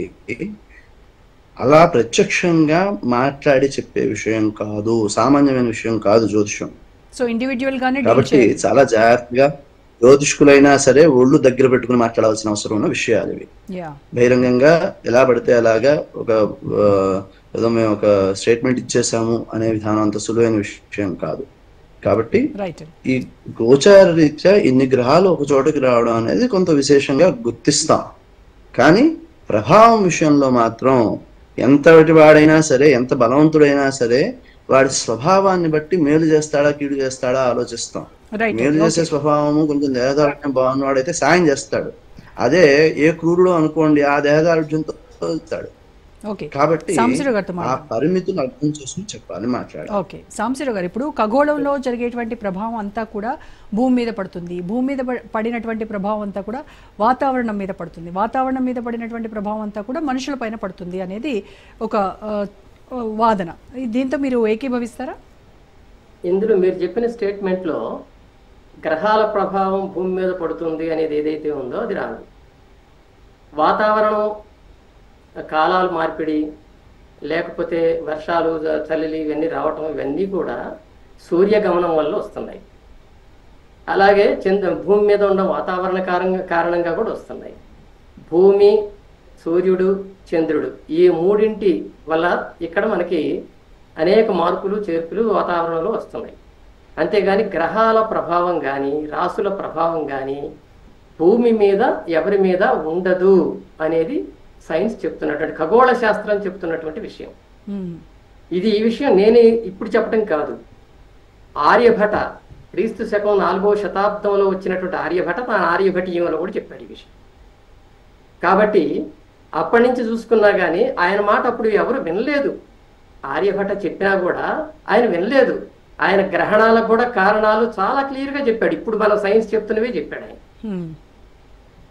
అలా ప్రత్యక్షంగా మాట్లాడి చెప్పే విషయం కాదు, సామాన్యమైన విషయం కాదు జ్యోతిషం.
సో ఇండివిడ్యువల్ గానే
కాబట్టి చాలా జాగ్రత్తగా జ్యోతిష్కులైనా సరే ఒళ్ళు దగ్గర పెట్టుకుని మాట్లాడాల్సిన అవసరం ఉన్న విషయాలు ఇవి. బహిరంగంగా ఎలా పడితే అలాగా ఏదో మేము ఒక స్టేట్మెంట్ ఇచ్చేసాము అనే విధానం అంత సులువైన విషయం కాదు. కాబట్టి ఈ గోచార రీత్యా ఇన్ని గ్రహాలు ఒక చోటకి రావడం అనేది కొంత విశేషంగా గుర్తిస్తాం. కానీ ప్రభావం విషయంలో మాత్రం ఎంతటి వాడైనా సరే, ఎంత బలవంతుడైనా సరే వాడి స్వభావాన్ని బట్టి మేలు చేస్తాడా కీడు చేస్తాడా ఆలోచిస్తాం. మేలు చేసే స్వభావము కొంచెం దేహదారుఢ్యం బాగున్నవాడైతే సాయం చేస్తాడు, అదే ఏ క్రూరుడు అనుకోండి ఆ దేహదారుఢ్యంతో వెళ్తాడు. కాబట్టి ఆ పరిమితులు అర్థం చేసుకుని చెప్పాలి, మాట్లాడాలి.
ఓకే సాంబశివరావు గారు, ఇప్పుడు ఖగోళంలో జరిగేటువంటి ప్రభావం అంతా కూడా భూమి మీద పడుతుంది, భూమి మీద పడినటువంటి ప్రభావం అంతా కూడా వాతావరణం మీద పడుతుంది, వాతావరణం మీద పడినటువంటి ప్రభావం అంతా కూడా మనుషుల పైన పడుతుంది అనేది ఒక వాదన. దీంతో మీరు ఏకీభవిస్తారా?
ఇందులో మీరు చెప్పిన స్టేట్మెంట్లో గ్రహాల ప్రభావం భూమి మీద పడుతుంది అనేది ఏదైతే ఉందో అది రాదు. వాతావరణం, కాలాలు మార్పిడి, లేకపోతే వర్షాలు, చలిలు ఇవన్నీ రావటం, ఇవన్నీ కూడా సూర్యగమనం వల్ల వస్తున్నాయి. అలాగే భూమి మీద ఉన్న వాతావరణ కారణంగా కూడా వస్తున్నాయి. భూమి, సూర్యుడు, చంద్రుడు ఈ మూడింటి వల్ల ఇక్కడ మనకి అనేక మార్పులు చేర్పులు వాతావరణంలో వస్తున్నాయి. అంతేగాని గ్రహాల ప్రభావం కానీ రాసుల ప్రభావం కానీ భూమి మీద ఎవరి మీద ఉండదు అనేది సైన్స్ చెప్తున్నటువంటి, ఖగోళ శాస్త్రం చెప్తున్నటువంటి విషయం ఇది. ఈ విషయం నేనే ఇప్పుడు చెప్పడం కాదు, ఆర్యభట క్రీస్తు శకం 4వ శతాబ్దంలో వచ్చినటువంటి ఆర్యభట తన ఆర్యభటీయంలో కూడా చెప్పాడు ఈ విషయం. కాబట్టి అప్పటి నుంచి చూసుకున్నా కానీ ఆయన మాట అప్పుడు ఎవరు వినలేదు. ఆర్యభట చెప్పినా కూడా ఆయన వినలేదు. ఆయన గ్రహణాలకు కూడా కారణాలు చాలా క్లియర్గా చెప్పాడు, ఇప్పుడు మన సైన్స్ చెప్తున్నవే చెప్పాడు ఆయన.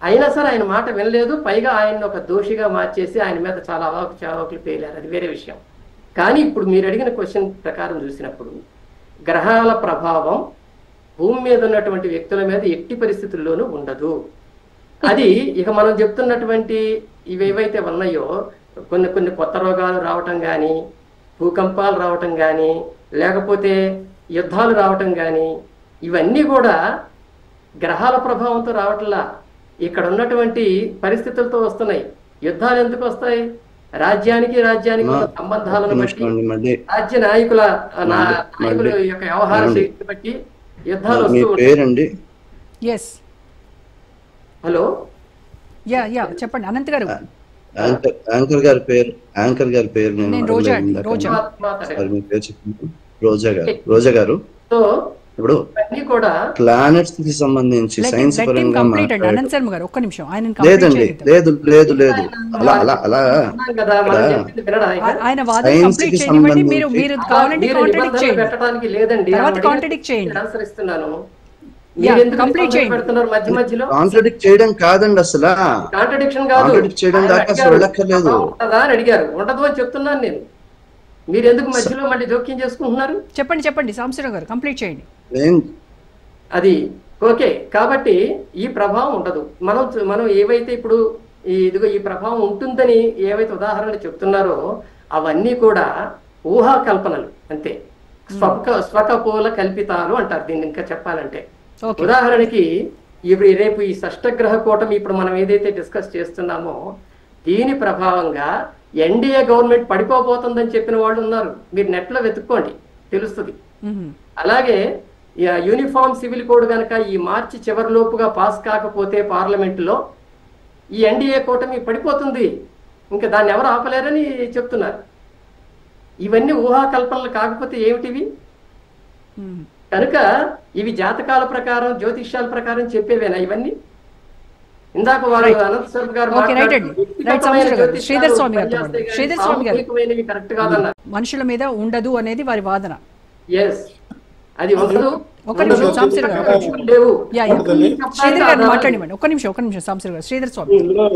అయినా సరే ఆయన మాట వినలేదు, పైగా ఆయన ఒక దోషిగా మార్చేసి ఆయన మీద చాలా అవాకులు పేలారు, అది వేరే విషయం. కానీ ఇప్పుడు మీరు అడిగిన క్వశ్చన్ ప్రకారం చూసినప్పుడు గ్రహాల ప్రభావం భూమి మీద ఉన్నటువంటి వ్యక్తుల మీద ఎట్టి పరిస్థితుల్లోనూ ఉండదు. అది ఇక మనం చెప్తున్నటువంటి ఇవేవైతే ఉన్నాయో కొన్ని కొత్త రోగాలు రావటం కానీ, భూకంపాలు రావటం కానీ, లేకపోతే యుద్ధాలు రావటం కానీ, ఇవన్నీ కూడా గ్రహాల ప్రభావంతో రావట్లా, ఇక్కడ ఉన్నటువంటి పరిస్థితులతో వస్తున్నాయి. యుద్ధాలు ఎందుకు వస్తాయి? రాజ్యానికి సంబంధాలను బట్టి, రాజ్య నాయకుల యొక్క వ్యవహార శైలిని బట్టి యుద్ధాలు వస్తూ ఉంటాయి. హలో
చెప్పండి అనంత్ గారు.
యాంకర్ గారి పేరు రోజా గారు. ఇప్పుడు ప్లానెట్స్ కి సంబంధించి సైన్స్ పరంగా లేదండి, లేదు లేదు లేదు అలా అలా అలా సైన్స్ కి సంబంధించి
మీరు ఎందుకు
complete
నిబంధనలు
చేయండి.
పెడుతున్నారు మధ్య మధ్యలో?
కాంట్రడిక్ట్ చేయడం కాదండి అసలు.
కాంట్రడిక్షన్ కాదు.
కాంట్రడిక్ట్ చేయడం
ఆయన
దాకా అసలు
అడిగారు,
వెళ్ళక్కర్లేదు.
ఉంటదా అని అడిగారు. ఉండదు అని చెప్తున్నాను నేను. మీరు ఎందుకు మధ్యలో మళ్ళీ జోక్యం చేసుకుంటున్నారు?
చెప్పండి సాంబశివరావు గారు, కంప్లీట్ చేయండి.
అది ఓకే. కాబట్టి ఈ ప్రభావం ఉండదు. మనం ఏవైతే ఇప్పుడు ఇదిగో ఈ ప్రభావం ఉంటుందని ఏవైతే ఉదాహరణలు చెప్తున్నారో అవన్నీ కూడా ఊహా కల్పనలు అంతే. స్వకపోల కల్పితాలు అంటారు దీన్ని ఇంకా చెప్పాలంటే. ఉదాహరణకి ఇప్పుడు రేపు ఈ షష్టగ్రహ కూటమి ఇప్పుడు మనం ఏదైతే డిస్కస్ చేస్తున్నామో దీని ప్రభావంగా ఎన్డీఏ గవర్నమెంట్ పడిపోబోతుందని చెప్పిన వాళ్ళు ఉన్నారు. మీరు నెట్ లో వెతుక్కోండి, తెలుస్తుంది. అలాగే యూనిఫామ్ సివిల్ కోడ్ కనుక ఈ మార్చి చివరి లోపుగా పాస్ కాకపోతే పార్లమెంటులో ఈ ఎన్డీఏ కూటమి పడిపోతుంది, ఇంకా దాన్ని ఎవరు ఆపలేరని చెప్తున్నారు. ఇవన్నీ ఊహాకల్పనలు కాకపోతే ఏమిటివి? కనుక ఇవి జాతకాల ప్రకారం జ్యోతిష్యాల ప్రకారం చెప్పేవేనా ఇవన్నీ? ఇందాక వారు అనంత శర్మ గారు కరెక్ట్ కాదన్నారు.
మనుషుల మీద ఉండదు అనేది వారి వాదన.
ఎస్, అది ఉండదు.
ఒక నిమిషం సాంబశివరావు గారు,
లేవు.
శ్రీధర్ గారు మాట్లాడివ్వండి. ఒక్క నిమిషం సాంబశివరావు గారు. శ్రీధర్ స్వామి,
ఇందులో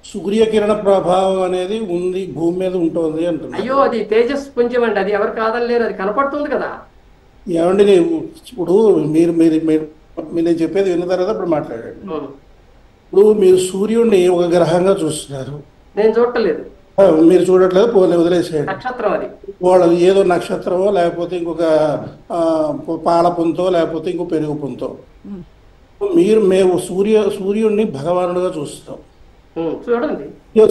సూర్యకిరణ ప్రభావం అనేది ఉంది, భూమి మీద ఉంటుంది అంటున్నారు.
అయ్యో, అది తేజస్ పుంజం అండి, అది ఎవరు కాదనలేరు, అది కనపడుతుంది కదా.
ఏమండి ఇప్పుడు మీరు మీరు నేను చెప్పేది విన్న తర్వాత ఇప్పుడు మాట్లాడండి. ఇప్పుడు మీరు సూర్యుడిని ఒక గ్రహంగా చూస్తున్నారు,
నేను చూడలేదు.
మీరు చూడట్లేదు, పోలే వదిలేసేయండి.
నక్షత్రం అది,
వాళ్ళు ఏదో నక్షత్రమో లేకపోతే ఇంకొక పాల పుంతో లేకపోతే ఇంకో పెరుగు పుంతో. మేము సూర్యుడిని భగవానుడుగా చూస్తాం,
చూడండి,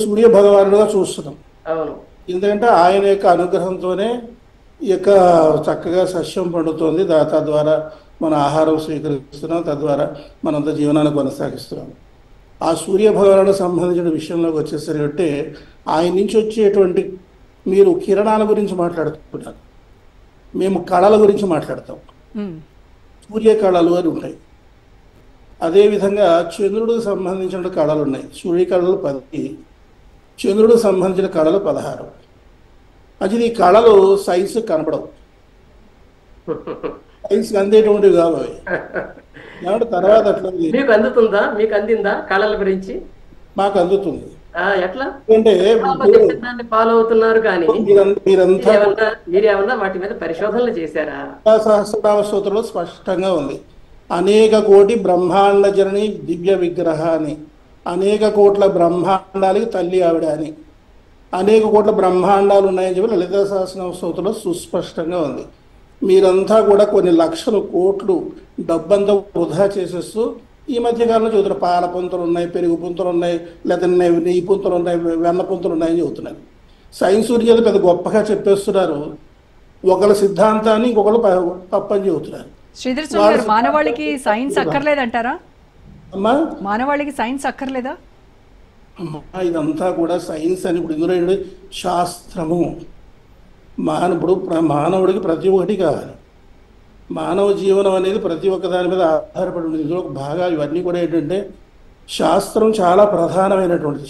సూర్య భగవానుడుగా చూస్తున్నాం.
అవును,
ఎందుకంటే ఆయన యొక్క అనుగ్రహంతోనే ఈ యొక్క చక్కగా సస్యం పండుతోంది, తద్వారా మన ఆహారం స్వీకరిస్తున్నాం, తద్వారా మనంత జీవనాన్ని కొనసాగిస్తున్నాం. ఆ సూర్య భగవానుడికి సంబంధించిన విషయంలోకి వచ్చేసరికి ఆయన నుంచి వచ్చేటువంటి మీరు కిరణాల గురించి మాట్లాడుతున్నారు, మేము కళల గురించి మాట్లాడతాం. సూర్య కళలు అని ఉంటాయి. అదేవిధంగా చంద్రుడికి సంబంధించిన కళలు ఉన్నాయి. సూర్య కళలు 10, చంద్రుడికి సంబంధించిన కళలు 16. అది ఈ కళలు సైన్స్ కనపడవు, సైన్స్ అందేటువంటివి కావు అవి. కాబట్టి తర్వాత అట్లా
మీకు అందుతుందా, మీకు అందిందా కళల గురించి?
మాకు అందుతుంది.
ఎట్లా
అంటే
ఫాలో అవుతున్నారు, కానీ
మీరంతా
మీరేమన్నా వాటి మీద పరిశోధనలు చేశారా?
సహస్రనామ స్తోత్రంలో స్పష్టంగా ఉంది, అనేక కోటి బ్రహ్మాండ జనని దివ్య విగ్రహాన్ని, అనేక కోట్ల బ్రహ్మాండాలకి తల్లి ఆవిడ అని, అనేక కోట్ల బ్రహ్మాండాలు ఉన్నాయని చెప్పి లలితా సహస్రనామ స్తోత్రంలో సుస్పష్టంగా ఉంది. మీరంతా కూడా కొన్ని లక్షల కోట్లు డబ్బంతా వృధా చేసేస్తూ ఈ మధ్యకాలంలో చదువుతున్నారు, పాల పుంతలు ఉన్నాయి, పెరుగు పుంతలు ఉన్నాయి, లేదా నెయ్యి పుంతలు ఉన్నాయి, వెన్న పుంతలు ఉన్నాయని చెబుతున్నారు. సైన్స్ గురించి పెద్ద గొప్పగా చెప్పేస్తున్నారు, ఒకళ్ళ సిద్ధాంతాన్ని ఇంకొకళ్ళు తప్పని చెబుతున్నారు.
శ్రీధర్ స్వామి గారు, మానవాళికి సైన్స్ అక్కర్లేదంటారా?
అమ్మా,
మానవాళికి సైన్స్ అక్కర్లేదా?
ఇదంతా కూడా సైన్స్ అని ఇప్పుడు ఇందులో శాస్త్రము. ఇప్పుడు మానవుడికి ప్రతి ఒక్కటి కావాలి. మానవ జీవనం అనేది ప్రతి ఒక్క దాని మీద ఆధారపడి ఉంటుంది. ఇందులో బాగా ఇవన్నీ కూడా ఏంటంటే శాస్త్రం చాలా ప్రధానమైనటువంటిది.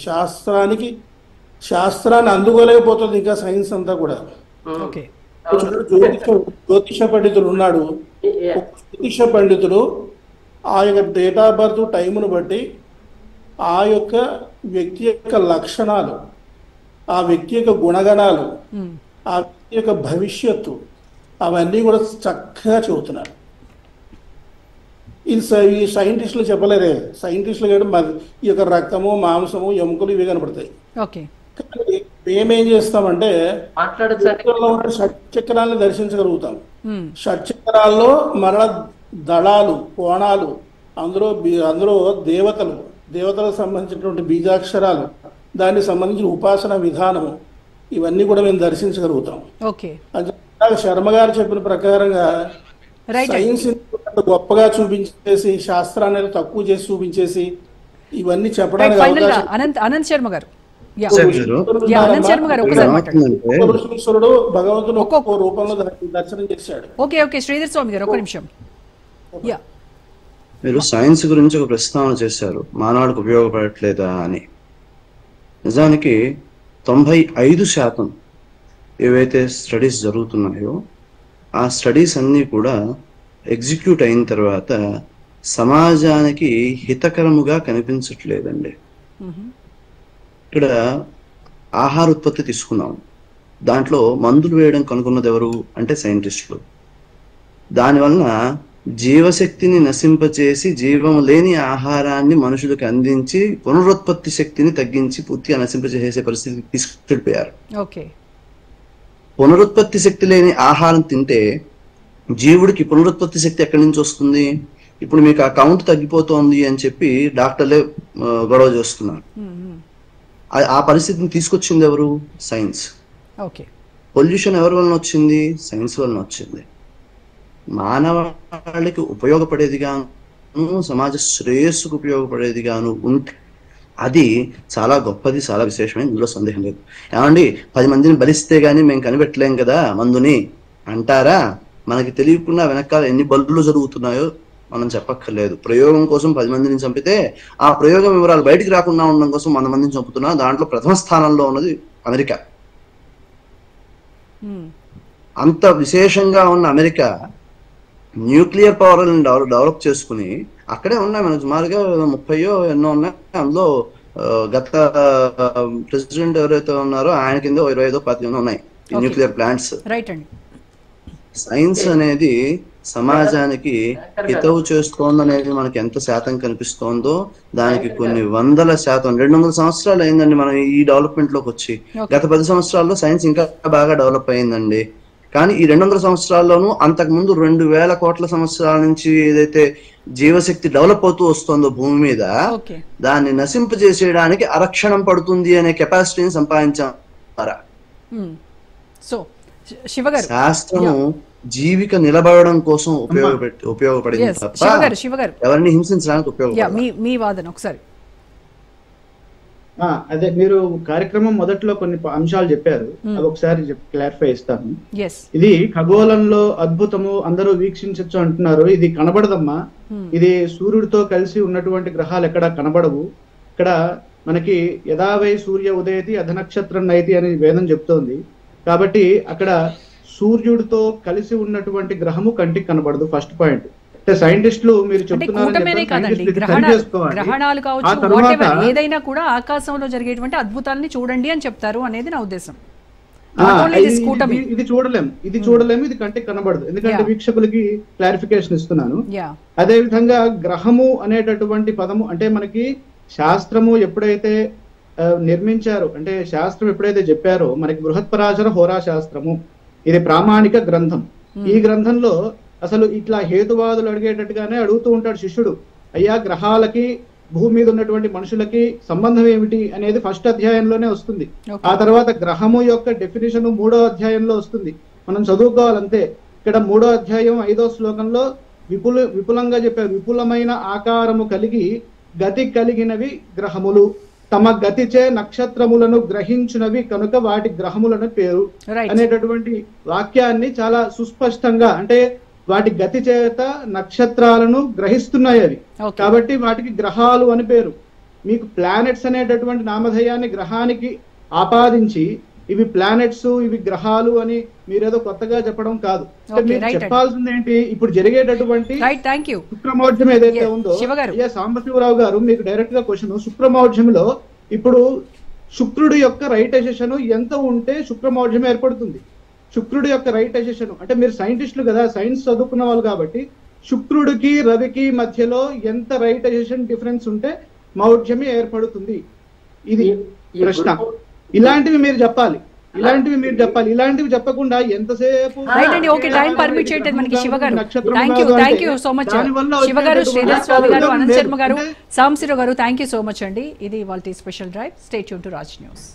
శాస్త్రాన్ని అందుకోలేకపోతుంది ఇంకా సైన్స్ అంతా కూడా. జ్యోతిష పండితుడు ఉన్నాడు, జ్యోతిష పండితుడు ఆ యొక్క డేట్ ఆఫ్ బర్త్ టైమును బట్టి ఆ యొక్క వ్యక్తి యొక్క లక్షణాలు, ఆ వ్యక్తి యొక్క గుణగణాలు, ఆ వ్యక్తి యొక్క భవిష్యత్తు అవన్నీ కూడా చక్కగా చెబుతున్నారు. ఇది ఈ సైంటిస్టులు చెప్పలేరే. సైంటిస్టులు కానీ ఈ యొక్క రక్తము, మాంసము, ఎముకలు ఇవి కనపడతాయి. కానీ మేమేం చేస్తామంటే షట్చక్రాలను దర్శించగలుగుతాం. షట్చక్రాల్లో మరణ దళాలు, కోణాలు, అందులో దేవతలకు సంబంధించినటువంటి బీజాక్షరాలు, దానికి సంబంధించిన ఉపాసన విధానము, ఇవన్నీ కూడా మేము దర్శించగలుగుతాం. శర్మ గారు చెప్పిన ప్రకారంగా సైన్స్ గొప్పగా చూపించేసి శాస్త్రాన్ని తక్కువ చేసి చూపించేసి ఇవన్నీ చెప్పడానికి
అనంత్ శర్మ గారు
భగవంతుడు ఒక్కొక్క రూపంలో దర్శనం చేశాడు.
ఓకే శ్రీధర్ స్వామి గారు, ఒక నిమిషం.
మీరు సైన్స్ గురించి ఒక ప్రస్తావన చేశారు, మానవుడికి ఉపయోగపడట్లేదా అని. నిజానికి 95% ఏవైతే స్టడీస్ జరుగుతున్నాయో ఆ స్టడీస్ అన్నీ కూడా ఎగ్జిక్యూట్ అయిన తర్వాత సమాజానికి హితకరముగా కనిపించట్లేదండి. ఇక్కడ ఆహార ఉత్పత్తి తీసుకున్నాం, దాంట్లో మందులు వేయడం కనుక్కున్నది ఎవరు అంటే సైంటిస్టులు. దానివలన జీవశక్తిని నశింపచేసి జీవం లేని ఆహారాన్ని మనుషులకు అందించి పునరుత్పత్తి శక్తిని తగ్గించి పూర్తిగా నశింపచేసే పరిస్థితికి తీసుకెళ్ళిపోయారు. పునరుత్పత్తి శక్తి లేని ఆహారం తింటే జీవుడికి పునరుత్పత్తి శక్తి ఎక్కడి నుంచి వస్తుంది? ఇప్పుడు మీకు ఆ కౌంట్ తగ్గిపోతోంది అని చెప్పి డాక్టర్లే గొడవ చేస్తున్నారు. ఆ పరిస్థితిని తీసుకొచ్చింది ఎవరు? సైన్స్. పొల్యూషన్ ఎవరి వలన వచ్చింది? సైన్స్ వలన వచ్చింది. మానవాళికి ఉపయోగపడేదిగాను సమాజ శ్రేయస్సుకు ఉపయోగపడేదిగాను ఉంటే అది చాలా గొప్పది, చాలా విశేషమైన, ఇందులో సందేహం లేదు. ఏమండి 10 మందిని బలిస్తే గానీ మేము కనిపెట్టలేం కదా మందుని అంటారా? మనకి తెలియకుండా వెనకాల ఎన్ని బలులు జరుగుతున్నాయో మనం చెప్పక్కర్లేదు. ప్రయోగం కోసం 10 మందిని చంపితే ఆ ప్రయోగం వివరాలు బయటికి రాకుండా ఉండడం కోసం 100 మందిని చంపుతున్నా. దాంట్లో ప్రథమ స్థానంలో ఉన్నది అమెరికా. అంత విశేషంగా ఉన్న అమెరికా న్యూక్లియర్ పవర్ డెవలప్ చేసుకుని అక్కడే ఉన్నాయి. మనకు సుమారుగా 30 ఎన్నో ఉన్నాయి. అందులో గత ప్రెసిడెంట్ ఎవరైతే ఉన్నారో ఆయన కింద 25-25 ఉన్నాయి న్యూక్లియర్ ప్లాంట్స్. సైన్స్ అనేది సమాజానికి హితవు చేస్తోందనేది మనకి ఎంత శాతం కనిపిస్తోందో దానికి కొన్ని 100%. 200 సంవత్సరాలు అయిందండి మనం ఈ డెవలప్మెంట్ లోకి వచ్చి. గత 10 సంవత్సరాల్లో సైన్స్ ఇంకా బాగా డెవలప్ అయిందండి. కానీ ఈ 200 సంవత్సరాల్లోనూ అంతకుముందు 2000 కోట్ల సంవత్సరాల నుంచి ఏదైతే జీవశక్తి డెవలప్ అవుతూ వస్తుందో భూమి మీద, దాన్ని నశింపజేసేయడానికి అరక్షణం పడుతుంది అనే కెపాసిటీని సంపాదించారా? శాస్త్రము జీవిక నిలబడడం కోసం ఉపయోగపడింది తప్ప ఎవరిని హింసించడానికి ఉపయోగపడదు.
మీ వాదన ఒకసారి.
అదే మీరు కార్యక్రమం మొదట్లో కొన్ని అంశాలు చెప్పారు, అది ఒకసారి క్లారిఫై ఇస్తాను. ఇది ఖగోళంలో అద్భుతము, అందరూ వీక్షించచ్చు అంటున్నారు. ఇది కనబడదమ్మా. ఇది సూర్యుడితో కలిసి ఉన్నటువంటి గ్రహాలు ఎక్కడ కనబడవు. ఇక్కడ మనకి యథావై సూర్య ఉదయతి అధనక్షత్రం నైతి అని వేదం చెప్తోంది. కాబట్టి అక్కడ సూర్యుడితో కలిసి ఉన్నటువంటి గ్రహము కంటికి కనబడదు. First point. అంటే సైంటిస్టులు మీరు
గ్రహణాలు కావచ్చు, ఏదైనా కూడా ఆకాశంలో జరిగేటువంటి అద్భుతాలని చూడండి అని చెప్తారు అనేది నా ఉద్దేశం.
ఇది చూడలేము, ఇది కంటికి కనబడదు. ఎందుకంటే వీక్షకులకి క్లారిఫికేషన్ ఇస్తున్నాను. అదే విధంగా గ్రహము అనేటటువంటి పదము అంటే మనకి శాస్త్రము ఎప్పుడైతే నిర్మించారో, అంటే శాస్త్రం ఎప్పుడైతే చెప్పారో, మనకి బృహత్పరాశర హోరా శాస్త్రము ఇది ప్రామాణిక గ్రంథం. ఈ గ్రంథంలో అసలు ఇట్లా హేతువాదులు అడిగేటట్టుగానే అడుగుతూ ఉంటాడు శిష్యుడు. అయ్యా గ్రహాలకి భూమి మీద ఉన్నటువంటి మనుషులకి సంబంధం ఏమిటి అనేది ఫస్ట్ అధ్యాయంలోనే వస్తుంది. ఆ తర్వాత గ్రహము యొక్క డెఫినేషన్ 3వ అధ్యాయంలో వస్తుంది. మనం చదువుకోవాలంతే. ఇక్కడ 3వ అధ్యాయం 5వ శ్లోకంలో విపులంగా చెప్పారు. విపులమైన ఆకారము కలిగి గతి కలిగినవి గ్రహములు, తమ గతిచే నక్షత్రములను గ్రహించినవి కనుక వాటి గ్రహములను పేరు అనేటటువంటి వాక్యాన్ని చాలా సుస్పష్టంగా, అంటే వాటి గతి చేత నక్షత్రాలను గ్రహిస్తున్నాయి అవి, కాబట్టి వాటికి గ్రహాలు అని పేరు. మీకు ప్లానెట్స్ అనేటటువంటి నామధేయాన్ని గ్రహానికి ఆపాదించి ఇవి ప్లానెట్స్, ఇవి గ్రహాలు అని మీరేదో కొత్తగా చెప్పడం కాదు. మీరు చెప్పాల్సింది ఏంటి? ఇప్పుడు జరిగేటటువంటి శుక్రమౌఢ్యం ఏదైతే ఉందో, సాంబశివరావు గారు మీకు డైరెక్ట్ గా క్వశ్చన్, శుక్రమౌఢ్యంలో ఇప్పుడు శుక్రుడి యొక్క రైటైజేషన్ ఎంత ఉంటే శుక్రమౌఢ్యం ఏర్పడుతుంది? శుక్రుడి యొక్క రైటైజేషన్ అంటే మీరు సైంటిస్టులు కదా, సైన్స్ చదువుకున్న వాళ్ళు కాబట్టి శుక్రుడికి రవికి మధ్యలో ఎంత రైటైజేషన్ డిఫరెన్స్ ఉంటే మౌఢ్యమే ఏర్పడుతుంది? ఇది ప్రశ్న. ఇలాంటివి మీరు చెప్పాలి, ఇలాంటివి చెప్పకుండా ఎంతసేపు
శ్రీధర్ స్వామి గారు, అనంత్ శర్మ గారు, సాంబశివరావు గారు, థ్యాంక్ యూ సో మచ్ అండి. ఇది వాళ్ళ special drive. Stay tune to Raj news.